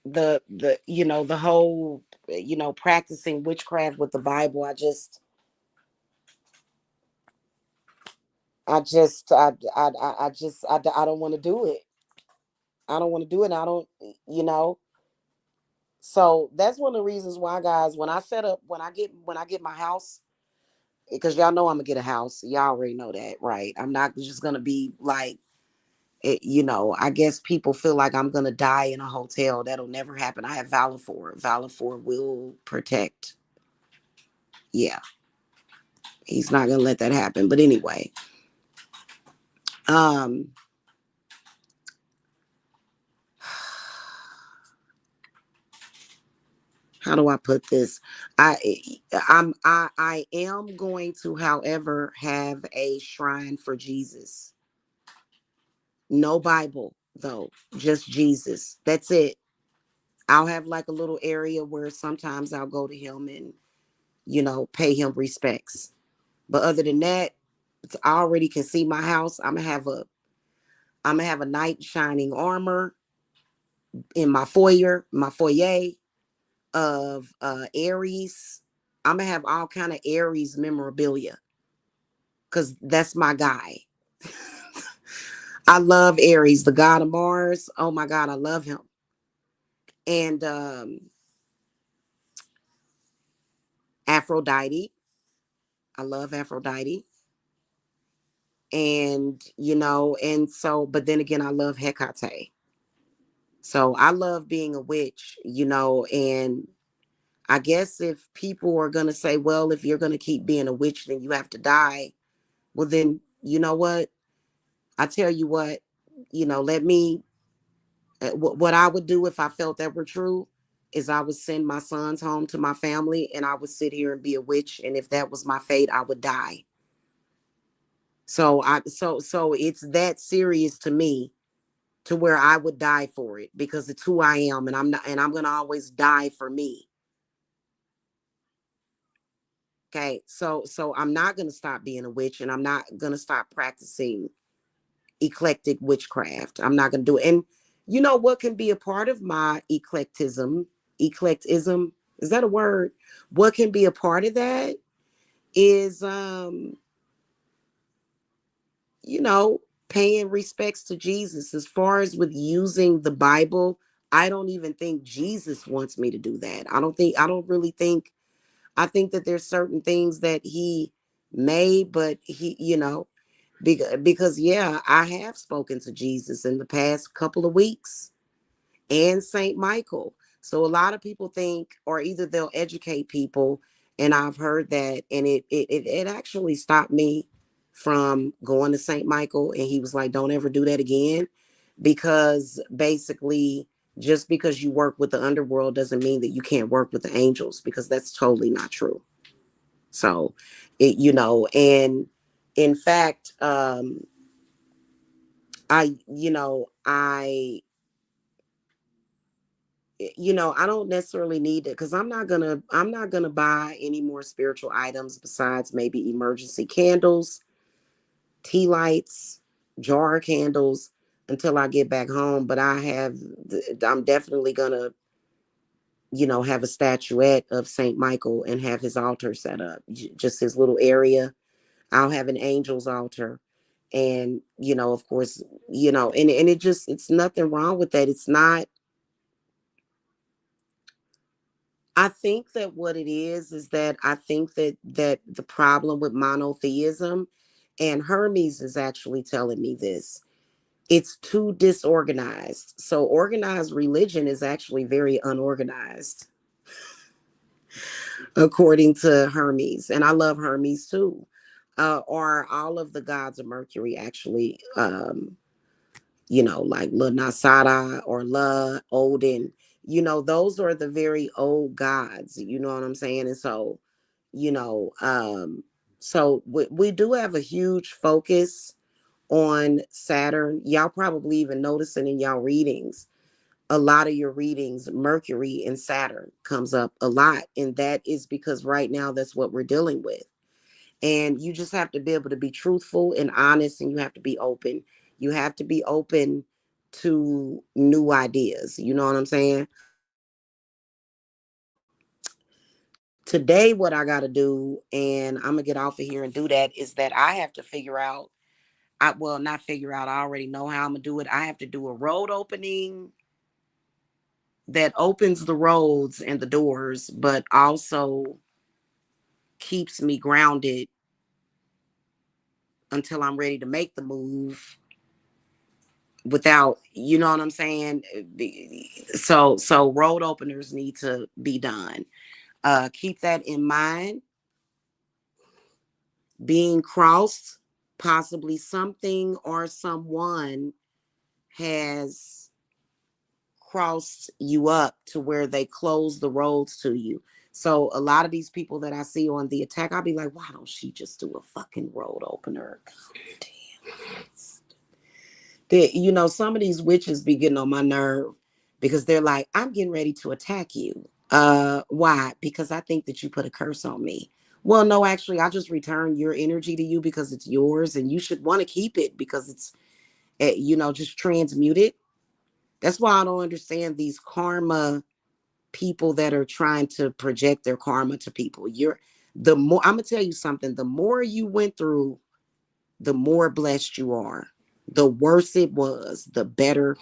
the you know, the whole, you know, practicing witchcraft with the Bible, I don't want to do it. I don't want to do it. I don't, you know. So that's one of the reasons why, guys, when I set up, when I get my house, because y'all know I'm gonna get a house. Y'all already know that, right? I'm not just gonna be like, you know. I guess people feel like I'm gonna die in a hotel. That'll never happen. I have Valor. Valor will protect. Yeah, he's not gonna let that happen. But anyway, um, how do I put this? I I am going to, however, have a shrine for Jesus. No Bible though, just Jesus. That's it. I'll have like a little area where sometimes I'll go to him and, you know, pay him respects. But other than that, I already can see my house. I'm gonna have a knight shining armor in my foyer of Aries. I'm gonna have all kind of Aries memorabilia because that's my guy. I love Aries, the god of Mars. Oh my God, I love him. And Aphrodite. I love Aphrodite. And, you know, and so, but then again, I love Hecate. So I love being a witch, you know, and I guess if people are going to say, well, if you're going to keep being a witch, then you have to die. Well, then, you know what? I tell you what, you know, let me, what I would do if I felt that were true is I would send my sons home to my family and I would sit here and be a witch. And if that was my fate, I would die. So it's that serious to me, to where I would die for it because it's who I am, and I'm gonna always die for me. Okay, so I'm not gonna stop being a witch, and I'm not gonna stop practicing eclectic witchcraft. I'm not gonna do it. And you know what can be a part of my eclectism? Eclectism, is that a word? What can be a part of that is you know, paying respects to Jesus. As far as with using the Bible, I don't even think Jesus wants me to do that. I don't really think, I think that there's certain things that he may, but he, you know, because yeah, I have spoken to Jesus in the past couple of weeks and Saint Michael. So a lot of people think, or either they'll educate people, and I've heard that, and it actually stopped me from going to Saint Michael, and he was like, "Don't ever do that again," because basically, just because you work with the underworld doesn't mean that you can't work with the angels, because that's totally not true. So, you know, and in fact, I, you know, I don't necessarily need it because I'm not gonna buy any more spiritual items besides maybe emergency candles, tea lights, jar candles until I get back home. But I'm definitely gonna, you know, have a statuette of Saint Michael and have his altar set up, just his little area. I'll have an angel's altar. And, you know, of course, you know, and it just, it's nothing wrong with that. It's not I think that what it is that I think that the problem with monotheism, and Hermes is actually telling me this, it's too disorganized. So organized religion is actually very unorganized, according to Hermes. And I love Hermes too. Or all of the gods of Mercury actually, like La Nasada or La Odin, those are the very old gods, you know what I'm saying? And so, you know, we do have a huge focus on Saturn. Y'all probably even noticing in y'all readings, a lot of your readings, Mercury and Saturn comes up a lot. And that is because right now that's what we're dealing with. And you just have to be able to be truthful and honest, and you have to be open. You have to be open to new ideas. You know what I'm saying? Today, what I got to do, and I'm going to get off of here and do that, is that I have to figure out, not figure out, I already know how I'm going to do it. I have to do a road opening that opens the roads and the doors, but also keeps me grounded until I'm ready to make the move without, you know what I'm saying? So road openers need to be done. Keep that in mind. Being crossed, possibly something or someone has crossed you up to where they close the roads to you. So a lot of these people that I see on the attack, I'll be like, why don't she just do a fucking road opener? Damn. Some of these witches be getting on my nerve because they're like, I'm getting ready to attack you. Why? Because I think that you put a curse on me. Well, no, actually, I just return your energy to you because it's yours and you should want to keep it because it's, just transmute it. That's why I don't understand these karma people that are trying to project their karma to people. I'm going to tell you something. The more you went through, the more blessed you are. The worse it was, the better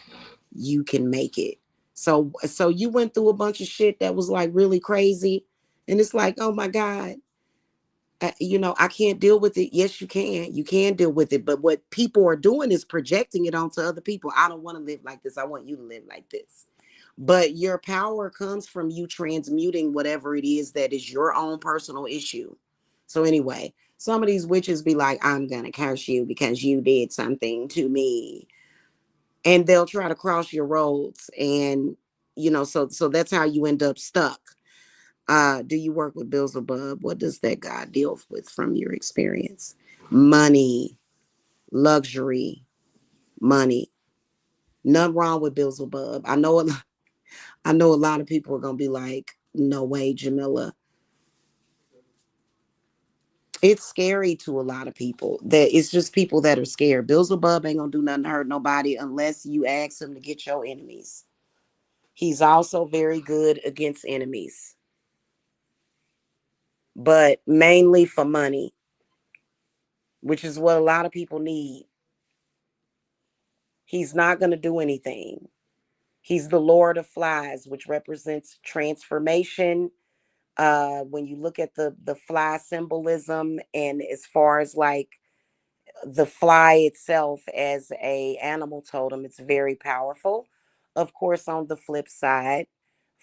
you can make it. So you went through a bunch of shit that was like really crazy, and it's like, oh my God, I can't deal with it. Yes, you can. You can deal with it, but what people are doing is projecting it onto other people. I don't want to live like this. I want you to live like this. But your power comes from you transmuting whatever it is that is your own personal issue. So anyway, some of these witches be like, I'm gonna curse you because you did something to me, and they'll try to cross your roads, and so that's how you end up stuck. Do you work with Beelzebub? What does that guy deal with from your experience? Money, luxury, money. Nothing wrong with Beelzebub. I know a lot of people are gonna be like, no way, Jamila. It's scary to a lot of people. That it's just people that are scared. Beelzebub ain't gonna do nothing to hurt nobody unless you ask him to get your enemies. He's also very good against enemies, but mainly for money, which is what a lot of people need. He's not going to do anything. He's the Lord of Flies, which represents transformation. When you look at the fly symbolism, and as far as like the fly itself as a animal totem, it's very powerful. Of course, on the flip side,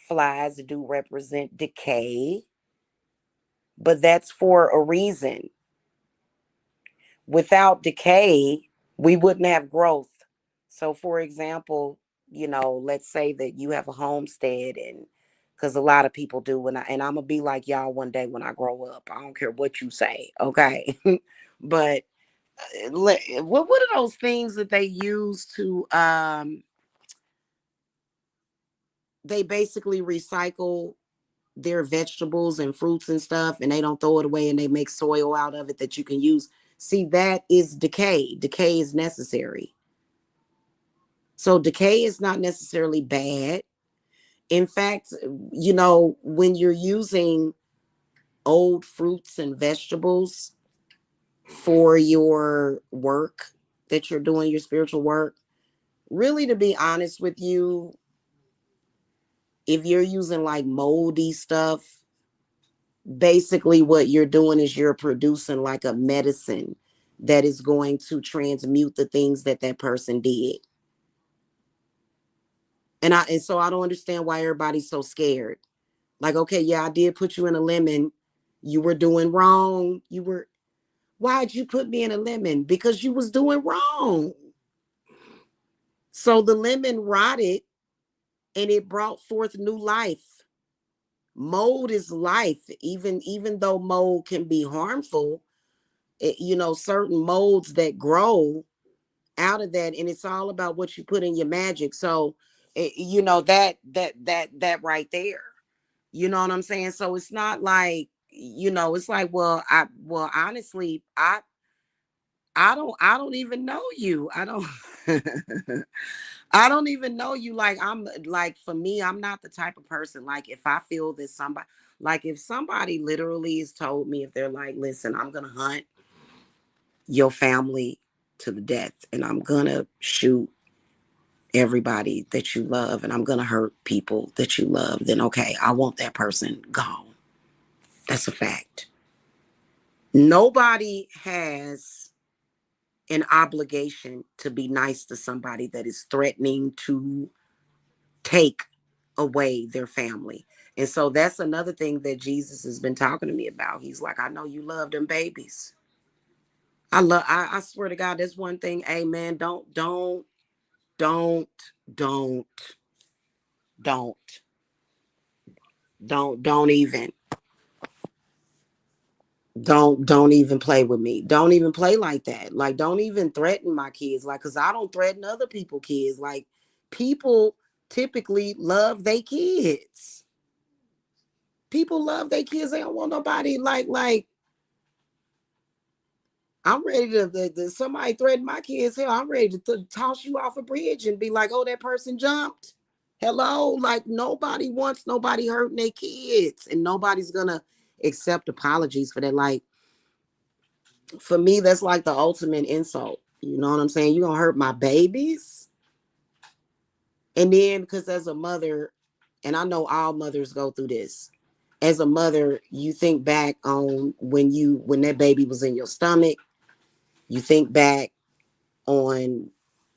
flies do represent decay, but that's for a reason. Without decay, we wouldn't have growth. So, for example, let's say that you have a homestead, and because a lot of people do, and I'm gonna be like y'all one day when I grow up. I don't care what you say, okay? But what are those things that they use to they basically recycle their vegetables and fruits and stuff, and they don't throw it away, and they make soil out of it that you can use. See, that is decay. Decay is necessary. So decay is not necessarily bad. In fact, when you're using old fruits and vegetables for your work that you're doing, your spiritual work, really, to be honest with you, If you're using like moldy stuff, basically what you're doing is you're producing like a medicine that is going to transmute the things that that person did. And so I don't understand why everybody's so scared. Like, okay, yeah, I did put you in a lemon. You were doing wrong. Why'd you put me in a lemon? Because you was doing wrong. So the lemon rotted and it brought forth new life. Mold is life. Even though mold can be harmful, certain molds that grow out of that, and it's all about what you put in your magic. So, that right there. You know what I'm saying? So it's not like, it's like, well, honestly, I don't even know you. I don't I don't even know you. Like, I'm like, for me, I'm not the type of person, like, if I feel that somebody, like, if somebody literally has told me, if they're like, listen, I'm gonna hunt your family to the death, and I'm gonna shoot everybody that you love, and I'm gonna hurt people that you love, then okay, I want that person gone. That's a fact. Nobody has an obligation to be nice to somebody that is threatening to take away their family. And so that's another thing that Jesus has been talking to me about. He's like, I know you love them babies. I swear to God, that's one thing. Amen. Don't, don't, don't, don't even. Don't even play with me. Don't even play like that. Like, don't even threaten my kids. Like, cause I don't threaten other people kids. Like, people typically love their kids. People love their kids. They don't want nobody like I'm ready to somebody threaten my kids. Hell, I'm ready to toss you off a bridge and be like, oh, that person jumped. Hello, like, nobody wants nobody hurting their kids, and nobody's gonna accept apologies for that. Like, for me, that's like the ultimate insult. You know what I'm saying? You gonna hurt my babies? And then, because as a mother, and I know all mothers go through this. As a mother, you think back on when that baby was in your stomach. You think back on,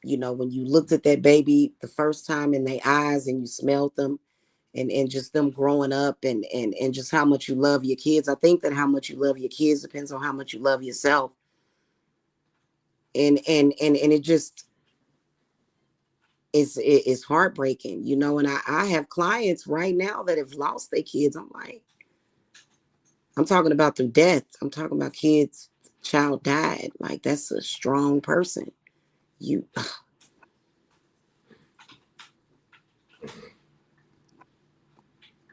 when you looked at that baby the first time in their eyes and you smelled them, and just them growing up, and just how much you love your kids. I think that how much you love your kids depends on how much you love yourself. And it just is heartbreaking, and I have clients right now that have lost their kids. I'm talking about through death. I'm talking about kids, child died. Like, that's a strong person. You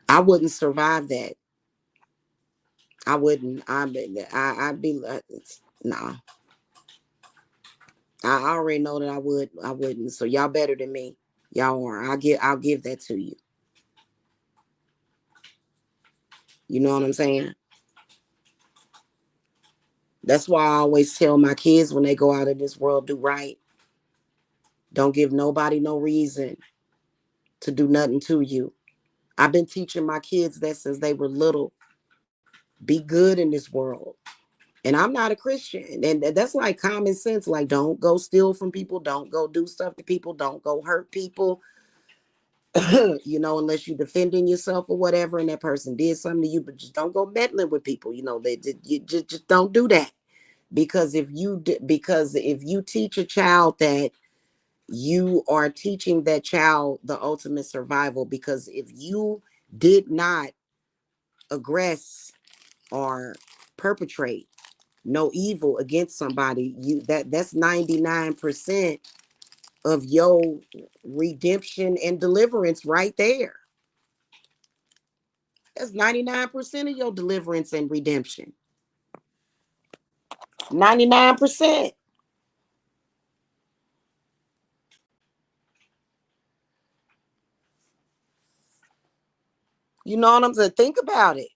I wouldn't survive that. I wouldn't. I'd be like, nah. I already know that I wouldn't. So y'all better than me. Y'all are. I'll give that to you. You know what I'm saying? That's why I always tell my kids when they go out of this world, do right. Don't give nobody no reason to do nothing to you. I've been teaching my kids that since they were little. Be good in this world. And I'm not a Christian. And that's like common sense. Like, don't go steal from people. Don't go do stuff to people. Don't go hurt people. Unless you're defending yourself or whatever, and that person did something to you, but just don't go meddling with people. You just don't do that. Because if you teach a child that, you are teaching that child the ultimate survival. Because if you did not aggress or perpetrate no evil against somebody, that's 99% of your redemption and deliverance right there. That's 99% of your deliverance and redemption. 99%. You know what I'm saying? Think about it.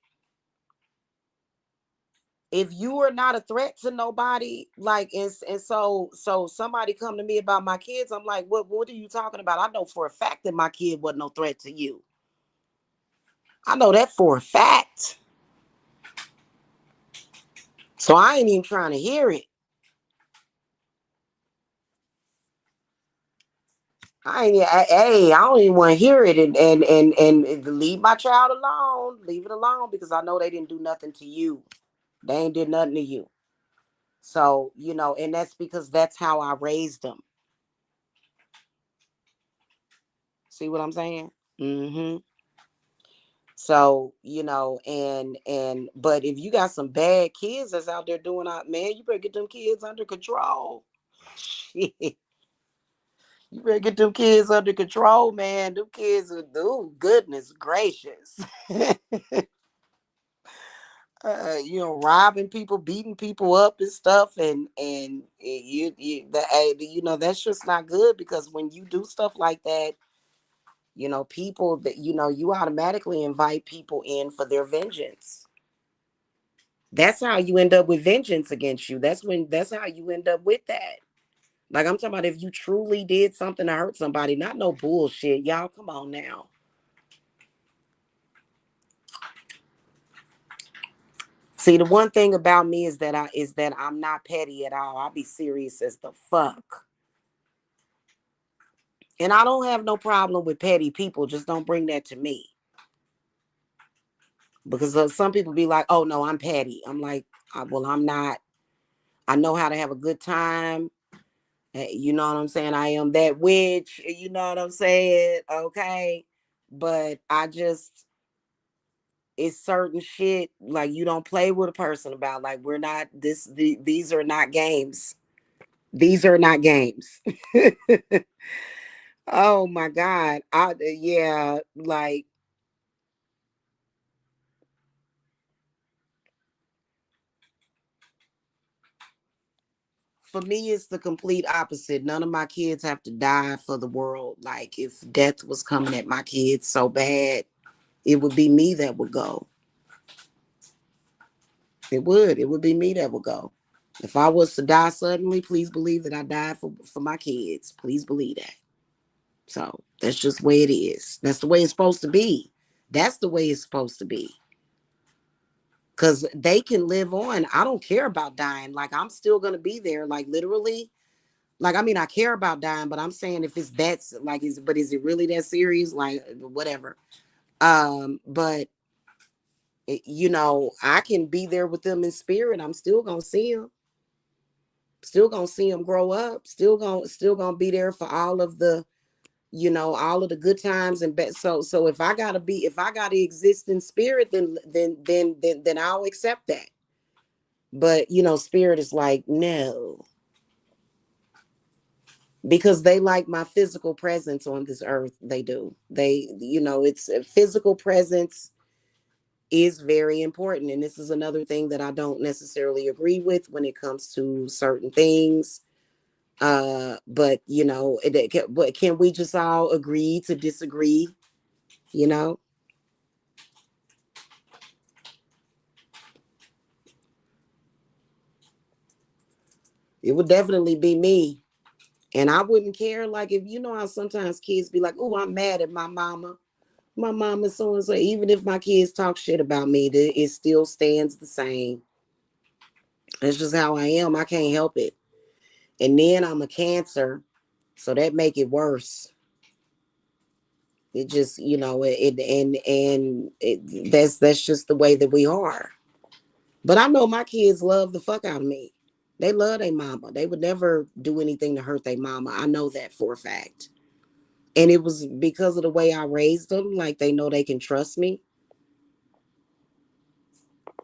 If you are not a threat to nobody, like, and so somebody come to me about my kids, I'm like, what are you talking about? I know for a fact that my kid wasn't no threat to you. I know that for a fact. So I ain't even trying to hear it. Hey, I don't even want to hear it, and leave my child alone. Leave it alone because I know they didn't do nothing to you. They ain't did nothing to you. So, and that's because that's how I raised them. See what I'm saying? Mm-hmm. So, but if you got some bad kids that's out there doing out, man, you better get them kids under control. Shit. You better get them kids under control, man. Them kids are, oh, goodness gracious. Robbing people, beating people up and stuff, and that's just not good because when you do stuff like that, people that you automatically invite people in for their vengeance. That's how you end up with vengeance against you. That's how you end up with that. Like I'm talking about if you truly did something to hurt somebody, not no bullshit, y'all. Come on now. See, the one thing about me is that I'm not petty at all. I'll be serious as the fuck. And I don't have no problem with petty people. Just don't bring that to me. Because some people be like, oh, no, I'm petty. I'm like, well, I'm not. I know how to have a good time. You know what I'm saying? I am that witch. You know what I'm saying? Okay. But it's certain shit like you don't play with a person about. Like we're not these are not games. These are not games. Oh my God. Yeah, like for me, it's the complete opposite. None of my kids have to die for the world. Like if death was coming at my kids so bad, it would be me that would go. It would. It would be me that would go. If I was to die suddenly, please believe that I died for my kids. Please believe that. So that's just the way it is. That's the way it's supposed to be. That's the way it's supposed to be. Because they can live on. I don't care about dying. Like I'm still gonna be there. Like literally. Like I mean, I care about dying, but I'm saying if it's that's like is it really that serious? Like whatever. But I can be there with them in spirit. I'm still gonna see them. Still gonna see them grow up. Still gonna be there for all of the all of the good times and so if I gotta exist in spirit, then I'll accept that. But spirit is like no, because they like my physical presence on this earth. They do. It's physical presence is very important, and this is another thing that I don't necessarily agree with when it comes to certain things. But but can we just all agree to disagree? You know, it would definitely be me. And I wouldn't care, like, if how sometimes kids be like, oh, I'm mad at my mama. My mama so and so. Even if my kids talk shit about me, it still stands the same. That's just how I am. I can't help it. And then I'm a Cancer, so that make it worse. It just, that's just the way that we are. But I know my kids love the fuck out of me. They love their mama. They would never do anything to hurt their mama. I know that for a fact. And it was because of the way I raised them. Like they know they can trust me.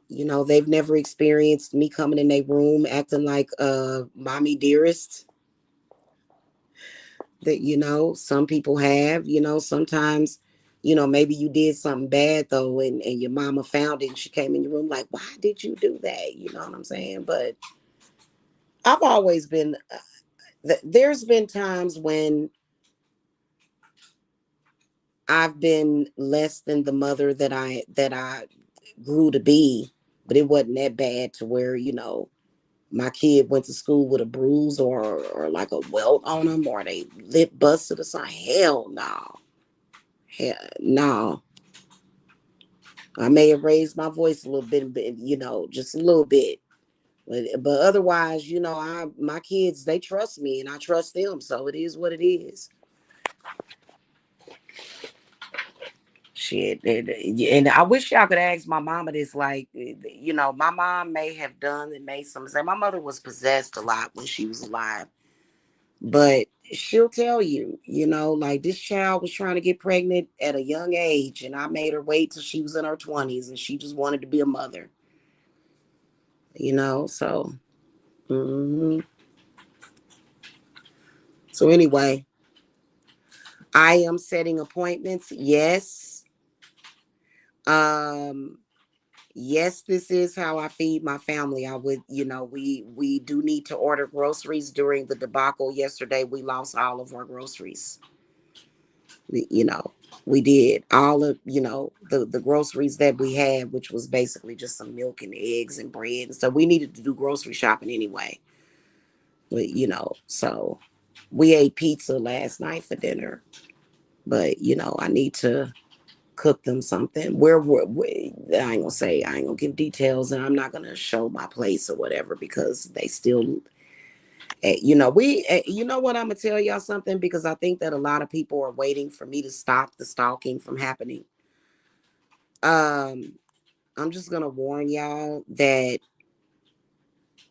They've never experienced me coming in their room acting like mommy dearest. That some people have. Sometimes maybe you did something bad though, and your mama found it and she came in your room like, why did you do that? You know what I'm saying? But I've always been there's been times when I've been less than the mother that I grew to be, but it wasn't that bad to where my kid went to school with a bruise or like a welt on them or they lip busted or something. Hell no. Hell no. I may have raised my voice a little bit, just a little bit. But otherwise, my kids, they trust me and I trust them. So it is what it is. Shit. And I wish y'all could ask my mama this. Like, my mom may have done and made some say. My mother was possessed a lot when she was alive. But she'll tell you, like this child was trying to get pregnant at a young age, and I made her wait till she was in her 20s, and she just wanted to be a mother. So. hmm So anyway, I am setting appointments. Yes. Um. Yes, this is how I feed my family. I would, we do need to order groceries during the debacle yesterday. We lost all of our groceries. We, you know, we did all of, the groceries that we had, which was basically just some milk and eggs and bread. So we needed to do grocery shopping anyway. But, so we ate pizza last night for dinner. But, I need to cook them something. I ain't gonna give details, and I'm not gonna show my place or whatever because they still, you know what, I'm gonna tell y'all something because I think that a lot of people are waiting for me to stop the stalking from happening. Um, I'm just gonna warn y'all that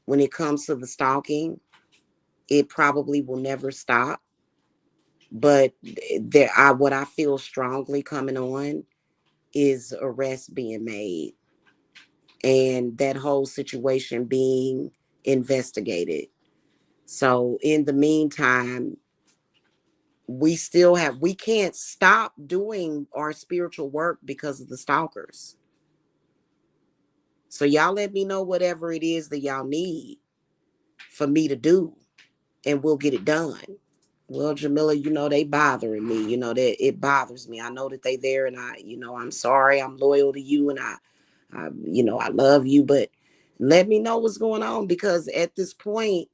when it comes to the stalking, it probably will never stop. But what I feel strongly coming on is arrests being made and that whole situation being investigated. So in the meantime, we can't stop doing our spiritual work because of the stalkers. So y'all let me know whatever it is that y'all need for me to do and we'll get it done. Well, Jamila, they bothering me. That it bothers me. I know that they there and I'm sorry. I'm loyal to you and I love you, but let me know what's going on because at this point,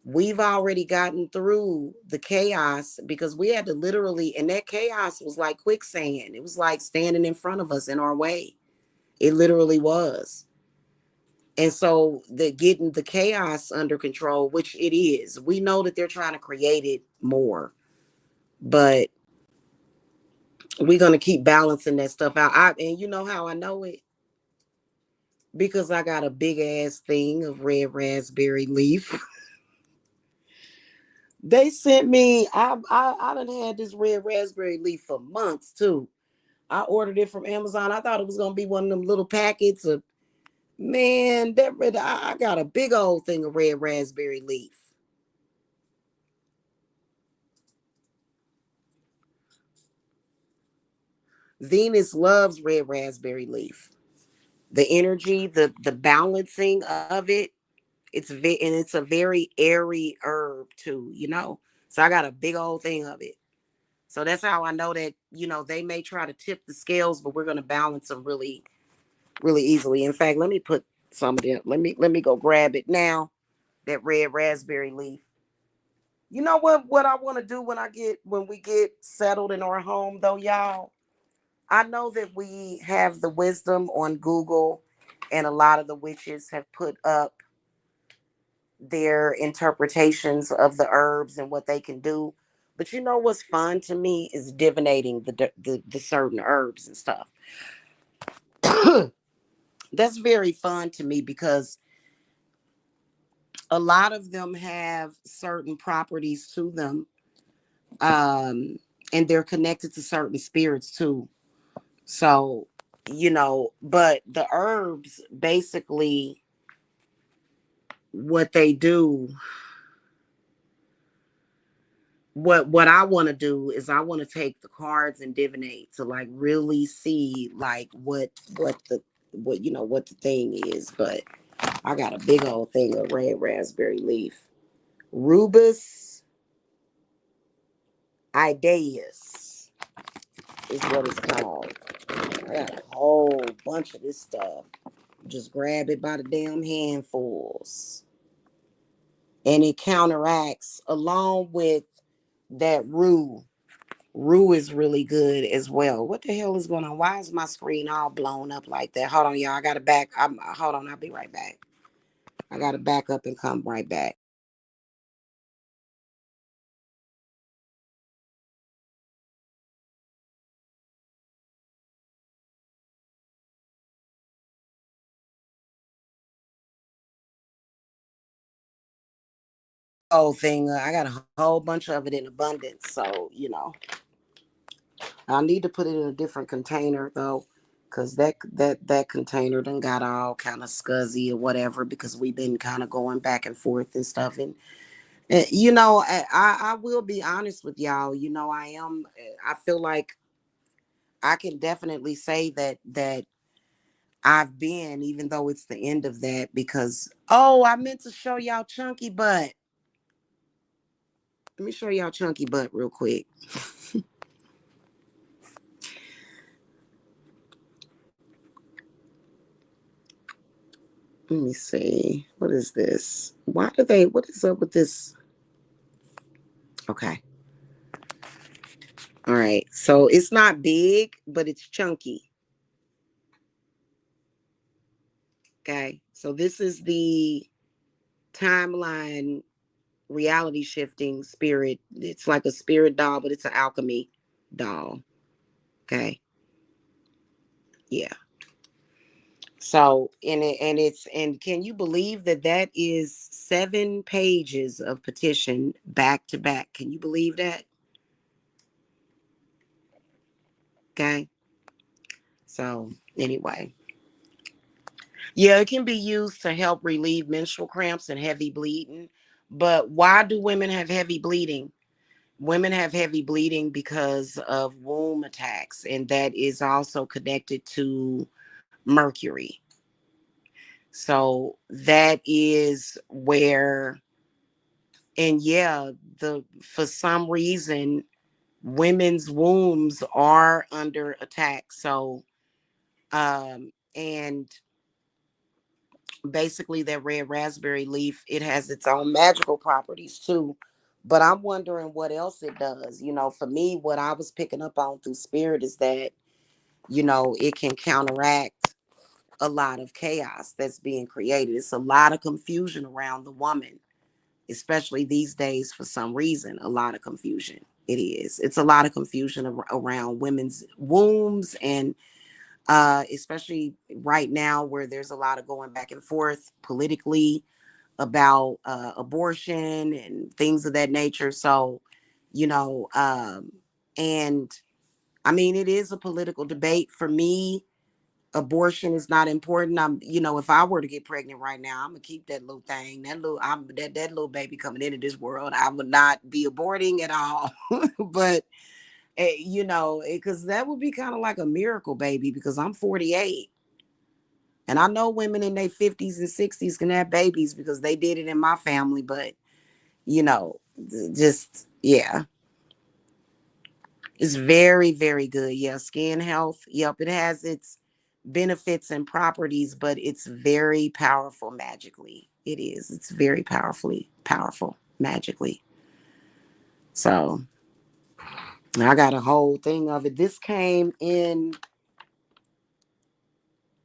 we've already gotten through the chaos because we had to literally, and that chaos was like quicksand. It was like standing in front of us in our way. It literally was. And so the getting the chaos under control, which it is, we know that they're trying to create it more, but we're going to keep balancing that stuff out. And you know how I know it? Because I got a big ass thing of red raspberry leaf. They sent me, I done had this red raspberry leaf for months too. I ordered it from Amazon. I thought it was gonna be one of them little packets of, man, I got a big old thing of red raspberry leaf. Venus loves red raspberry leaf. The energy, the balancing of it, and it's a very airy herb too. So I got a big old thing of it. So that's how I know that, they may try to tip the scales, but we're going to balance them really, really easily. In fact, let me put some of them. Let me go grab it now. That red raspberry leaf. You know what I want to do when we get settled in our home though, y'all? I know that we have the wisdom on Google and a lot of the witches have put up their interpretations of the herbs and what they can do. But you know what's fun to me is divinating the certain herbs and stuff. That's very fun to me because a lot of them have certain properties to them, um, and they're connected to certain spirits too. So, but the herbs basically what they do, what I want to do is I want to take the cards and divinate to like really see like what the thing is. But I got a big old thing of red raspberry leaf. Rubus ideas is what it's called. I got a whole bunch of this stuff. Just grab it by the damn handfuls. And it counteracts along with that rue. Rue is really good as well. What the hell is going on? Why is my screen all blown up like that? Hold on, y'all. I gotta back. Hold on. I'll be right back. I gotta back up and come right back. Whole thing. I got a whole bunch of it in abundance. So I need to put it in a different container though, because that container done got all kind of scuzzy or whatever because we've been kind of going back and forth and stuff. And I will be honest with y'all. I am. I feel like I can definitely say that I've been, even though it's the end of that, because I meant to show y'all chunky butt. Let me show y'all chunky butt real quick. Let me see. What is this? What is up with this? Okay. All right. So it's not big, but it's chunky. Okay. So this is the timeline reality shifting spirit. It's like a spirit doll, but it's an alchemy doll. Okay. Yeah. So and can you believe that is 7 pages of petition back to back? Can you believe that? Okay. So anyway, yeah, it can be used to help relieve menstrual cramps and heavy bleeding. But why do women have heavy bleeding? Women have heavy bleeding because of womb attacks, and that is also connected to Mercury. So that is where, and yeah, the for some reason, women's wombs are under attack. So, and basically that red raspberry leaf, it has its own magical properties too. But I'm wondering what else it does. For me, what I was picking up on through spirit is that, it can counteract a lot of chaos that's being created. It's a lot of confusion around the woman, especially these days for some reason, a lot of confusion. It is. It's a lot of confusion around women's wombs and especially right now where there's a lot of going back and forth politically about abortion and things of that nature. So, you know, and I mean, it is a political debate. For me, abortion is not important. If I were to get pregnant right now, I'm gonna keep that little thing. That little baby coming into this world. I would not be aborting at all. But because that would be kind of like a miracle baby. Because I'm 48, and I know women in their 50s and 60s can have babies because they did it in my family. But just yeah, it's very, very good. Yeah, skin health. Yep, it has its benefits and properties, but it's very powerful magically. It is. It's very powerfully powerful magically. So I got a whole thing of it. This came in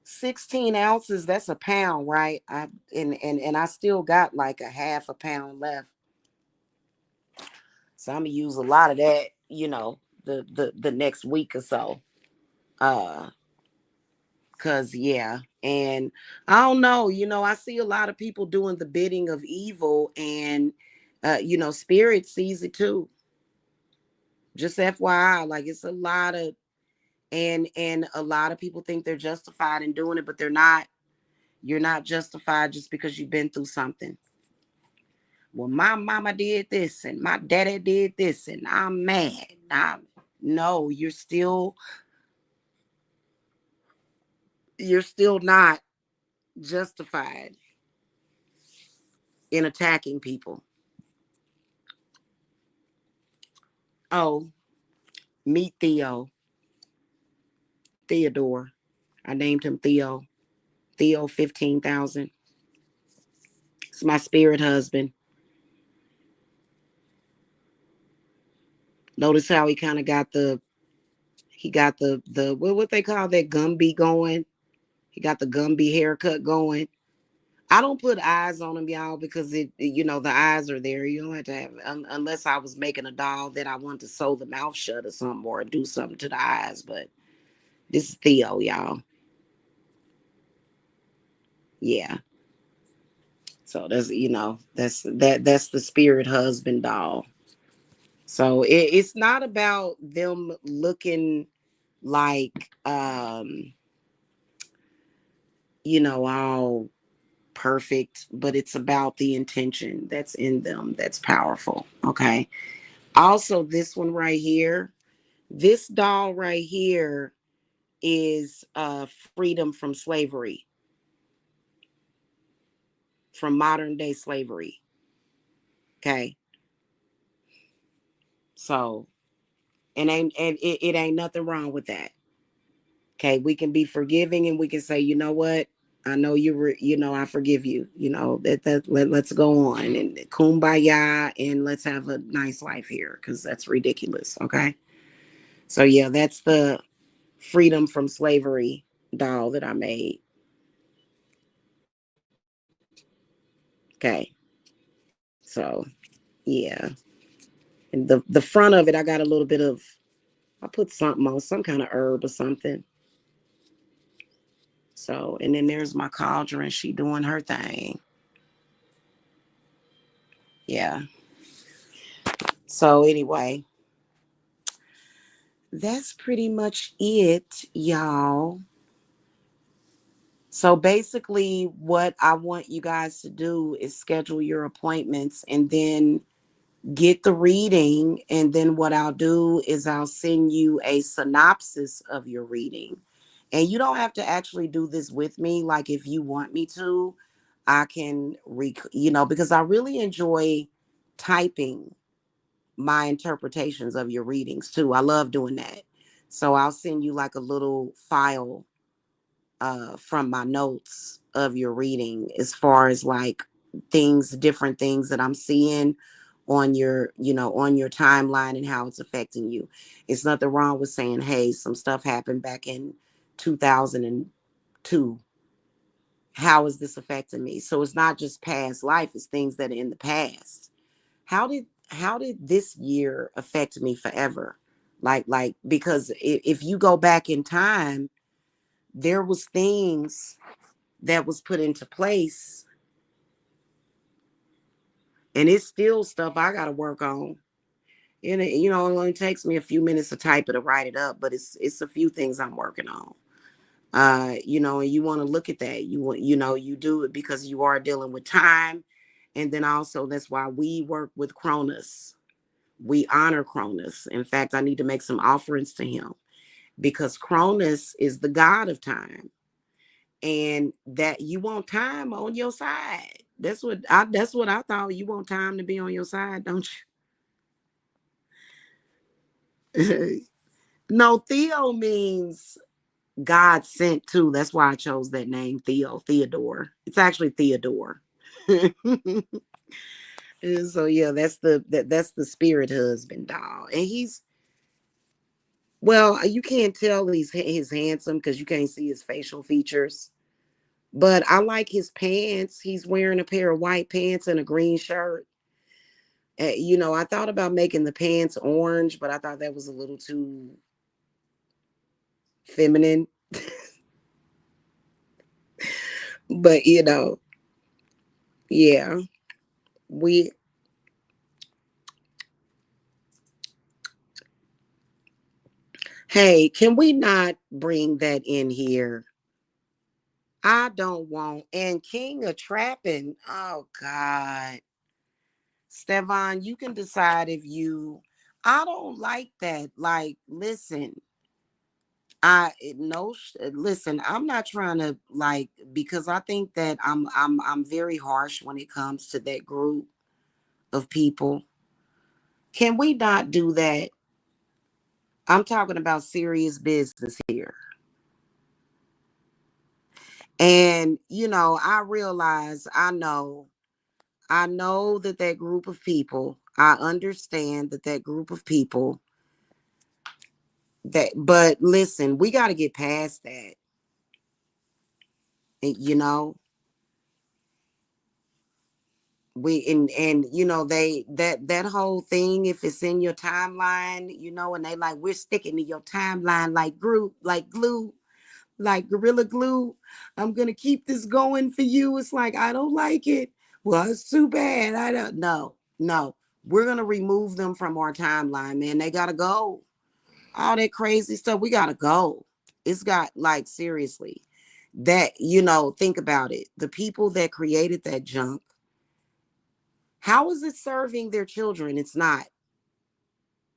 16 ounces. That's a pound, right? And I still got like a half a pound left. So I'm gonna use a lot of that, the next week or so. Uh Cause yeah, and I don't know, I see a lot of people doing the bidding of evil, and spirit sees it too. Just FYI, like it's a lot of, and a lot of people think they're justified in doing it, but they're not. You're not justified just because you've been through something. Well, my mama did this, and my daddy did this, and I'm mad. No, you're still not justified in attacking people. Oh, meet Theodore. I named him Theo. Theo 15,000. It's my spirit husband. Notice how he got the what they call that Gumby going. He got the Gumby haircut going. I don't put eyes on him, y'all, because the eyes are there. You don't have to have, unless I was making a doll that I wanted to sew the mouth shut or something, or do something to the eyes. But this is Theo, y'all. Yeah. So that's the spirit husband doll. So it's not about them looking like all perfect, but it's about the intention that's in them that's powerful. Okay. Also, this one right here, this doll right here is freedom from slavery, from modern day slavery. Okay. So it ain't nothing wrong with that. Okay, we can be forgiving and we can say, you know what? I know I forgive you. Let's go on and kumbaya and let's have a nice life here because that's ridiculous. Okay. So yeah, that's the freedom from slavery doll that I made. Okay. So yeah. And the front of it, I got a little bit of, I put something on, some kind of herb or something. So, and then there's my cauldron. She doing her thing. Yeah. So anyway, that's pretty much it, y'all. So basically, what I want you guys to do is schedule your appointments and then get the reading. And then what I'll do is I'll send you a synopsis of your reading. And you don't have to actually do this with me. Like if you want me to, I can, because I really enjoy typing my interpretations of your readings too. I love doing that. So I'll send you like a little file from my notes of your reading as far as like different things that I'm seeing on your timeline and how it's affecting you. It's nothing wrong with saying, hey, some stuff happened back in 2002. How is this affecting me? So it's not just past life, it's things that are in the past. How did this year affect me forever? Like because if you go back in time, there was things that was put into place, and it's still stuff I got to work on. And it only takes me a few minutes to type it or write it up, but it's a few things I'm working on. And you want to look at that. You do it because you are dealing with time, and then also that's why we work with Cronus. We honor Cronus. In fact, I need to make some offerings to him because Cronus is the god of time, and that you want time on your side. That's what I thought. You want time to be on your side, don't you? No, Theo means God sent too. That's why I chose that name, Theodore. It's actually Theodore. And so yeah, that's the spirit husband doll, and you can't tell he's handsome because you can't see his facial features. But I like his pants. He's wearing a pair of white pants and a green shirt. I thought about making the pants orange, but I thought that was a little too feminine. But yeah, we. Hey, can we not bring that in here? I don't want. And King of Trapping. Oh God, Stevan, you can decide if you. I don't like that. Like, listen. I no listen, I'm not trying to like because I think that I'm very harsh when it comes to that group of people. Can we not do that? I'm talking about serious business here. And I know that group of people, I understand that group of people That, but listen, we got to get past that. You know, and you know, that whole thing, if it's in your timeline, you know, and they like, we're sticking to your timeline like glue, like gorilla glue. I'm gonna keep this going for you. It's like, I don't like it. Well, it's too bad. I don't know. No, we're gonna remove them from our timeline, man. They gotta go. All that crazy stuff, we gotta go. It's got, like, seriously. That, you know, think about it. The people that created that junk, how is it serving their children? It's not.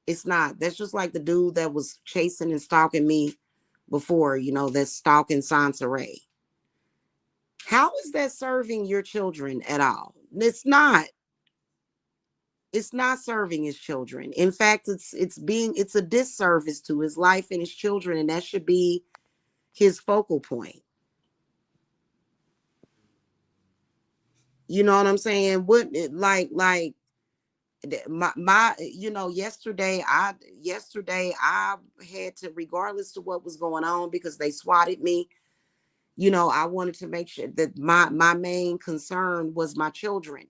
It's not. That's just like the dude that was chasing and stalking me before, you know, that's stalking Sansaray. How is that serving your children at all? It's not. It's not serving his children. In fact, it's a disservice to his life and his children, and that should be his focal point. You know what I'm saying? What like my you know, yesterday I had to, regardless to what was going on, because they swatted me. You know, I wanted to make sure that my main concern was my children.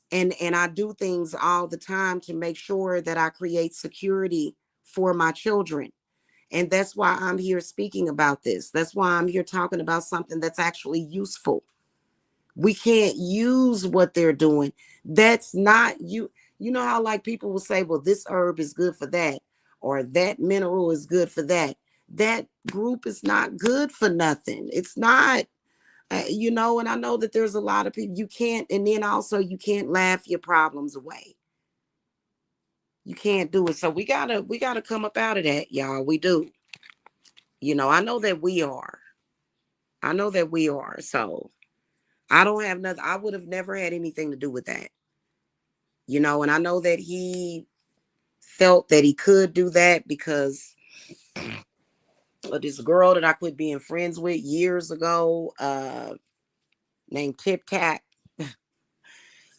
And I do things all the time to make sure that I create security for my children. And that's why I'm here speaking about this. That's why I'm here talking about something that's actually useful. We can't use what they're doing. That's not you. You know how, like, people will say, well, this herb is good for that, or that mineral is good for that. That group is not good for nothing. It's not. You know, and I know that there's a lot of people, you can't, and then also you can't laugh your problems away. You can't do it. So we gotta come up out of that, y'all. We do. You know, I know that we are. I know that we are. So I don't have nothing. I would have never had anything to do with that. You know, and I know that he felt that he could do that because of this girl that I quit being friends with years ago, named Tip Cat.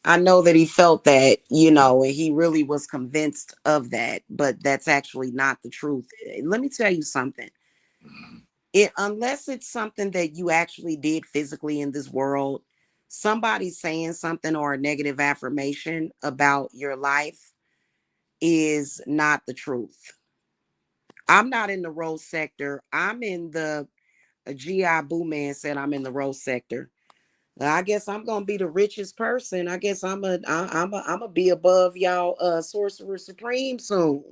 I know that he felt that, you know, and he really was convinced of that, but that's actually not the truth. Let me tell you something. Unless it's something that you actually did physically in this world, somebody saying something or a negative affirmation about your life is not the truth. I'm not in the rose sector. I'm in the GI Boo Man said I'm in the rose sector. I guess I'm gonna be the richest person. I guess I'm a be above y'all sorcerer supreme soon.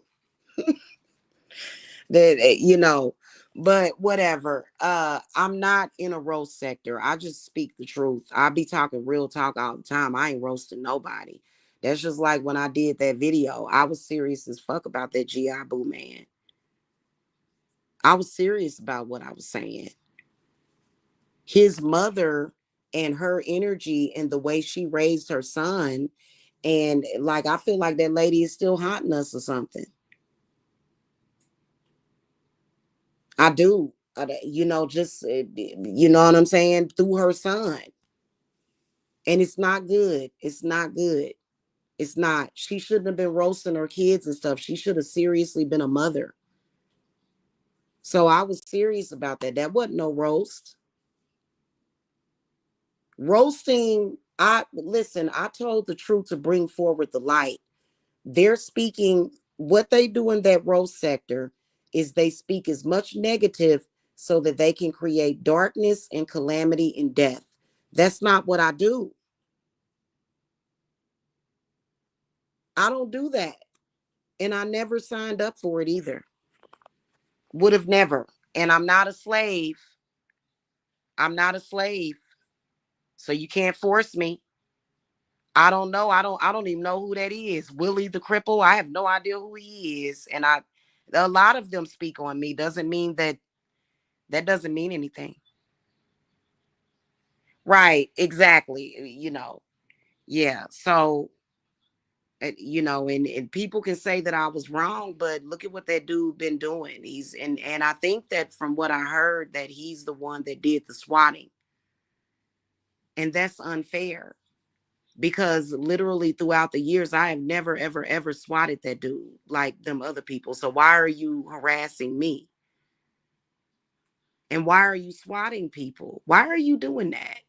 That you know, but whatever. I'm not in a roast sector. I just speak the truth. I be talking real talk all the time. I ain't roasting nobody. That's just like when I did that video. I was serious as fuck about that GI Boo Man. I was serious about what I was saying. His mother and her energy and the way she raised her son, and like, I feel like that lady is still haunting us or something. I do. You know, just you know what I'm saying, through her son. And it's not good. It's not good. It's not. She shouldn't have been roasting her kids and stuff. She should have seriously been a mother. So I was serious about that. That wasn't no roast. Roasting, I listen, I told the truth to bring forward the light. They're speaking, what they do in that roast sector is they speak as much negative so that they can create darkness and calamity and death. That's not what I do. I don't do that. And I never signed up for it either. Would have never. And I'm not a slave. I'm not a slave. So you can't force me. I don't know. I don't even know who that is. Willie the Cripple. I have no idea who he is. And a lot of them speak on me. Doesn't mean that doesn't mean anything. Right, exactly. You know. Yeah. So you know, and people can say that I was wrong, but look at what that dude been doing. He's and I think that from what I heard that he's the one that did the swatting. And that's unfair. because literally throughout the years, I have never, ever, ever swatted that dude like them other people. So why are you harassing me? And why are you swatting people? Why are you doing that?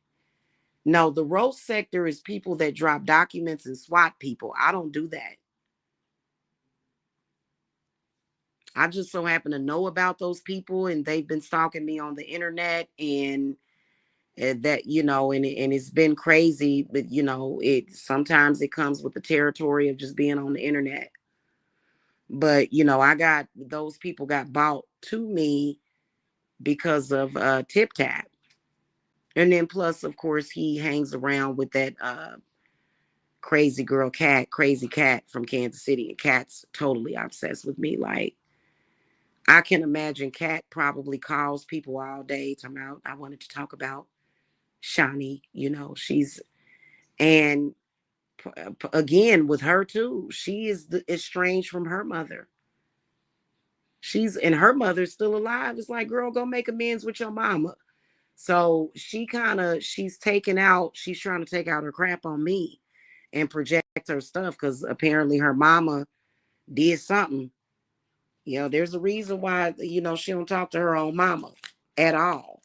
No, the roast sector is people that drop documents and swat people. I don't do that. I just so happen to know about those people and they've been stalking me on the internet and that, and it's been crazy, but it sometimes it comes with the territory of just being on the internet. But I got those people got bought to me because of Tip Tap. And then plus, of course, he hangs around with that crazy girl Cat, crazy Cat from Kansas City. And Cat's totally obsessed with me. Like, I can imagine Cat probably calls people all day talking about, I wanted to talk about Shawnee. And again, with her too, she is estranged from her mother. And her mother's still alive. It's like, girl, go make amends with your mama. So she's trying to take out her crap on me and project her stuff because apparently her mama did something. There's a reason why, she don't talk to her own mama at all.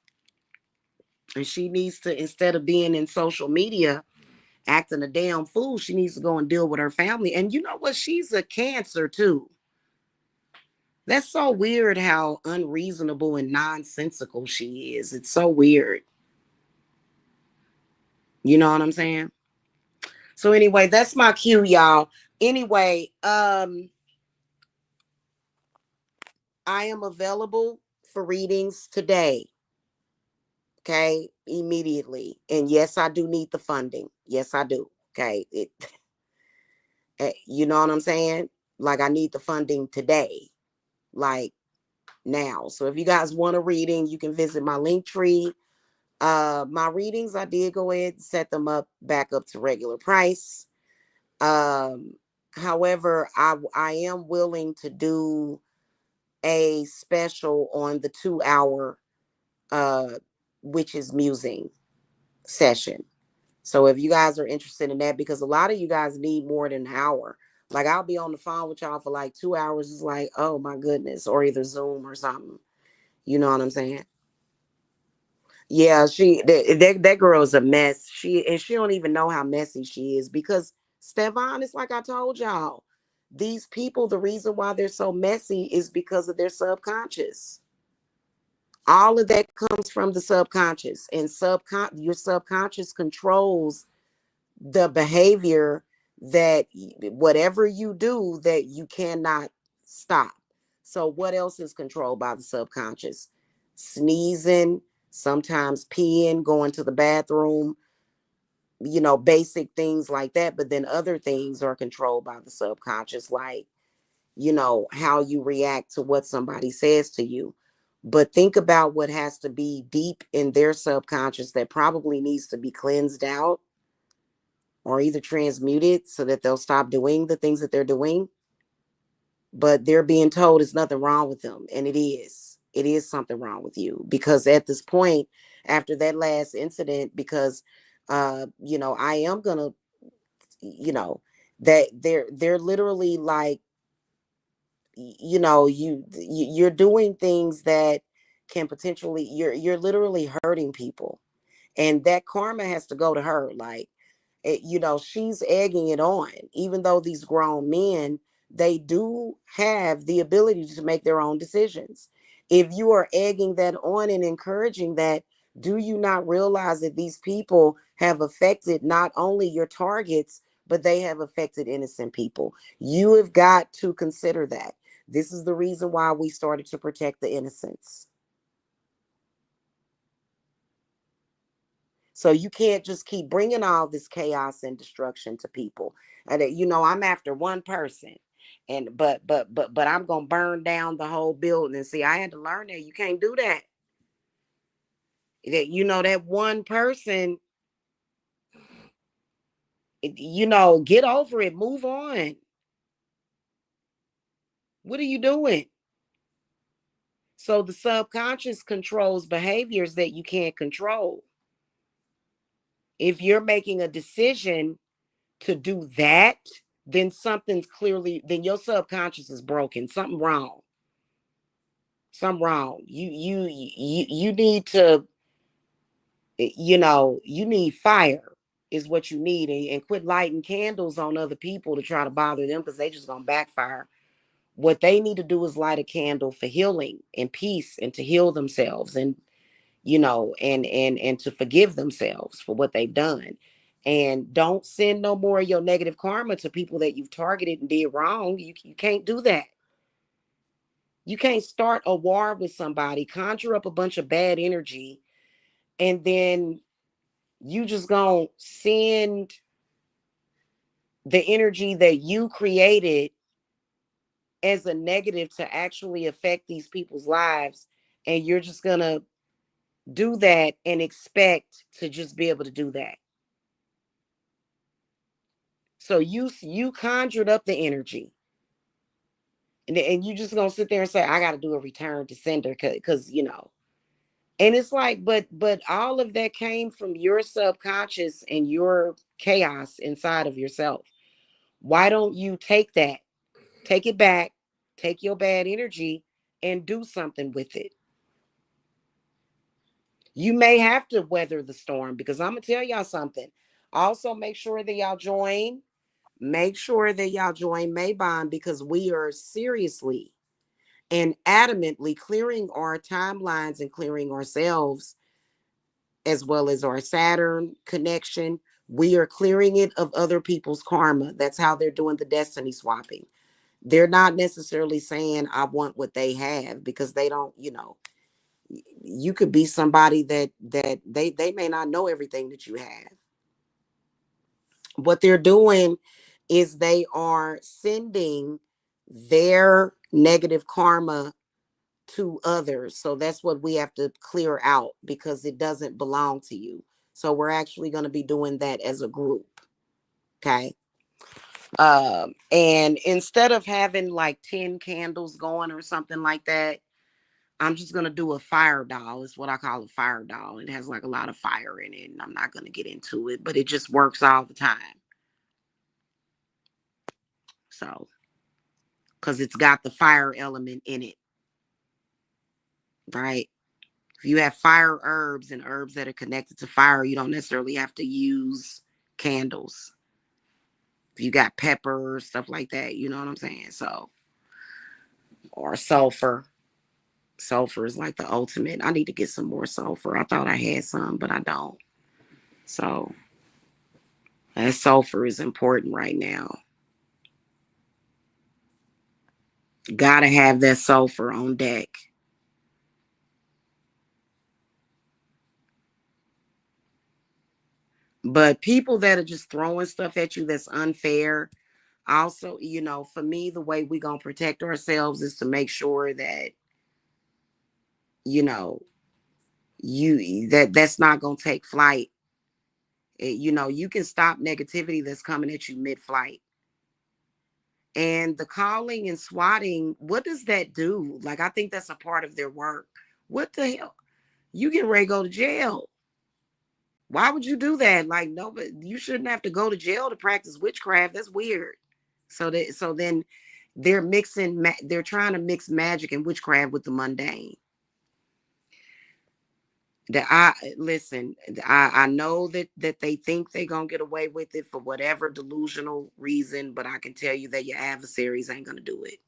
And she needs to, instead of being in social media acting a damn fool, she needs to go and deal with her family. And you know what? She's a Cancer too. That's so weird how unreasonable and nonsensical she is. It's so weird. You know what I'm saying? So anyway, that's my cue, y'all. Anyway, I am available for readings today. Okay, immediately. And yes, I do need the funding. Yes, I do. Okay. You know what I'm saying? Like, I need the funding today. Like, now. So if you guys want a reading, you can visit my link tree. My readings, I did go ahead and set them up back up to regular price. However, I am willing to do a special on the 2 hour witches musing session. So if you guys are interested in that, because a lot of you guys need more than an hour. Like, I'll be on the phone with y'all for like 2 hours. It's like, oh my goodness, or either Zoom or something. You know what I'm saying? Yeah, that girl is a mess. She don't even know how messy she is because Stevan, it's like I told y'all, these people, the reason why they're so messy is because of their subconscious. All of that comes from the subconscious, and your subconscious controls the behavior that whatever you do that you cannot stop. So what else is controlled by the subconscious? Sneezing, sometimes peeing, going to the bathroom, basic things like that. But then other things are controlled by the subconscious, like, how you react to what somebody says to you. But think about what has to be deep in their subconscious that probably needs to be cleansed out or either transmuted so that they'll stop doing the things that they're doing. But they're being told there's nothing wrong with them. And it is. It is something wrong with you. Because at this point, after that last incident, because I am gonna, that they're literally like, you're doing things that can potentially, you're literally hurting people. And that karma has to go to her. Like, she's egging it on, even though these grown men, they do have the ability to make their own decisions. If you are egging that on and encouraging that, do you not realize that these people have affected not only your targets, but they have affected innocent people? You have got to consider that. This is the reason why we started to protect the innocents. So you can't just keep bringing all this chaos and destruction to people. And I'm after one person, and but I'm gonna burn down the whole building. And see, I had to learn that you can't do that. That one person, get over it, move on. What are you doing? So the subconscious controls behaviors that you can't control. If you're making a decision to do that, then something's clearly, then your subconscious is broken. Something wrong. Something wrong. You need to, you need fire is what you need, and quit lighting candles on other people to try to bother them, because they just gonna backfire. What they need to do is light a candle for healing and peace, and to heal themselves, and and to forgive themselves for what they've done. And don't send no more of your negative karma to people that you've targeted and did wrong. You can't do that. You can't start a war with somebody, conjure up a bunch of bad energy, and then you just gonna send the energy that you created as a negative to actually affect these people's lives. And you're just gonna do that and expect to just be able to do that. So you conjured up the energy, and you just gonna sit there and say, I got to do a return to sender, because and it's like, but all of that came from your subconscious and your chaos inside of yourself. Why don't you take that, take it back, take your bad energy and do something with it? You may have to weather the storm, because I'm gonna tell y'all something. Also, make sure that y'all join. Make sure that y'all join Maybon, because we are seriously and adamantly clearing our timelines and clearing ourselves, as well as our Saturn connection. We are clearing it of other people's karma. That's how they're doing the destiny swapping. They're not necessarily saying I want what they have, because they don't, you could be somebody that they may not know everything that you have. What they're doing is they are sending their negative karma to others. So that's what we have to clear out, because it doesn't belong to you. So we're actually going to be doing that as a group. Okay. And instead of having like 10 candles going or something like that, I'm just going to do a fire doll. It's what I call a fire doll. It has like a lot of fire in it, and I'm not going to get into it, but it just works all the time. So, because it's got the fire element in it, right? If you have fire herbs and herbs that are connected to fire, you don't necessarily have to use candles. If you got pepper, stuff like that, you know what I'm saying? So, or sulfur. Sulfur is like the ultimate. I need to get some more sulfur. I thought I had some, but I don't. So, that sulfur is important right now. Gotta have that sulfur on deck. But people that are just throwing stuff at you that's unfair, also, for me, the way we gonna protect ourselves is to make sure that, you know, that's not gonna take flight. You can stop negativity that's coming at you mid-flight. And the calling and swatting, what does that do? Like, I think that's a part of their work. What the hell? You get ready to go to jail. Why would you do that? Like, no, but you shouldn't have to go to jail to practice witchcraft. That's weird. So then they're trying to mix magic and witchcraft with the mundane. That I listen, I know that they think they're gonna get away with it for whatever delusional reason, but I can tell you that your adversaries ain't gonna do it.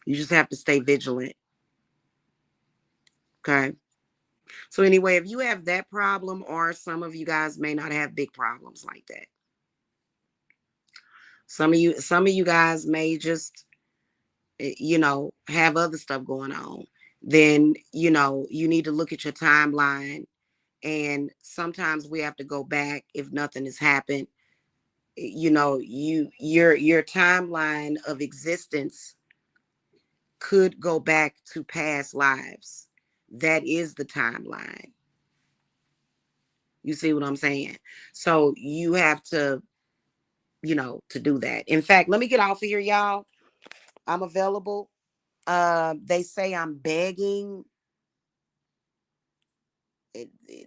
You just have to stay vigilant. Okay. So anyway, if you have that problem, or some of you guys may not have big problems like that. Some of you guys may just have other stuff going on. Then you need to look at your timeline, and sometimes we have to go back if nothing has happened. Your timeline of existence could go back to past lives. That is the timeline. You see what I'm saying? So you have to do that. In fact, let me get off of here, y'all. I'm available. They say I'm begging.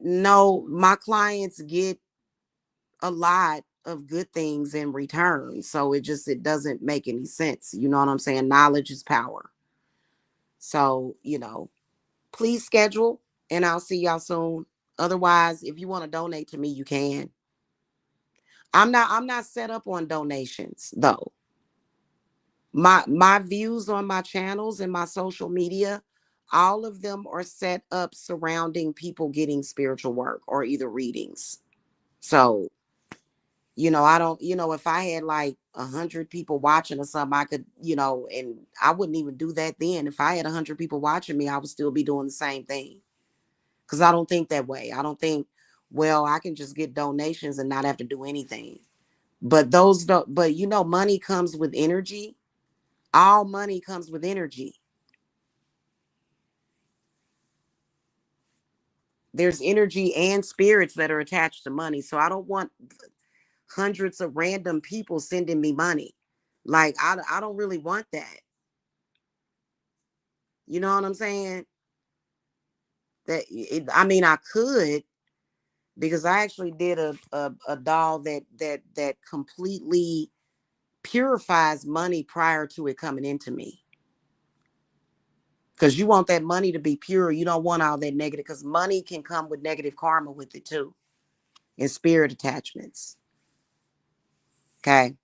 No, my clients get a lot of good things in return. So it doesn't make any sense. You know what I'm saying? Knowledge is power. So, please schedule and I'll see y'all soon. Otherwise, if you want to donate to me, you can. I'm not set up on donations though. My views on my channels and my social media, all of them are set up surrounding people getting spiritual work or either readings. So, I don't, if I had like 100 people watching or something, I could, and I wouldn't even do that then. If I had 100 people watching me, I would still be doing the same thing. Because I don't think that way. I don't think, well, I can just get donations and not have to do anything. But those don't, but money comes with energy. All money comes with energy. There's energy and spirits that are attached to money. So I don't want hundreds of random people sending me money. Like, I don't really want that. You know what I'm saying? I mean, I could, because I actually did a doll that completely purifies money prior to it coming into me. Because you want that money to be pure. You don't want all that negative, because money can come with negative karma with it too, and spirit attachments. Okay.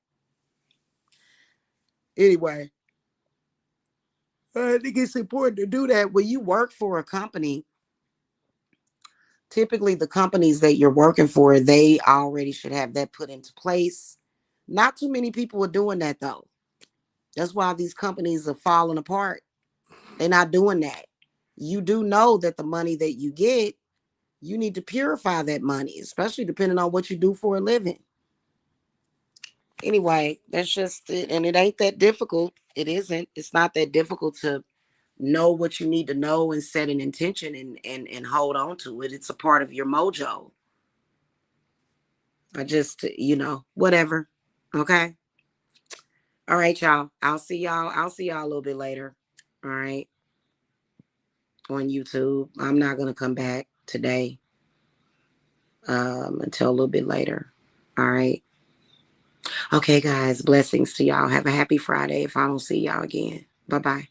Anyway, I think it's important to do that. When you work for a company, typically the companies that you're working for, they already should have that put into place. Not too many people are doing that though. That's why these companies are falling apart. They're not doing that. You do know that the money that you get, you need to purify that money, especially depending on what you do for a living. Anyway, that's just it. And it ain't that difficult. It isn't. It's not that difficult to know what you need to know and set an intention and hold on to it. It's a part of your mojo. I just, whatever. Okay. All right, y'all. I'll see y'all. I'll see y'all a little bit later. All right. On YouTube. I'm not gonna come back today. Until a little bit later. All right. Okay, guys. Blessings to y'all. Have a happy Friday if I don't see y'all again. Bye-bye.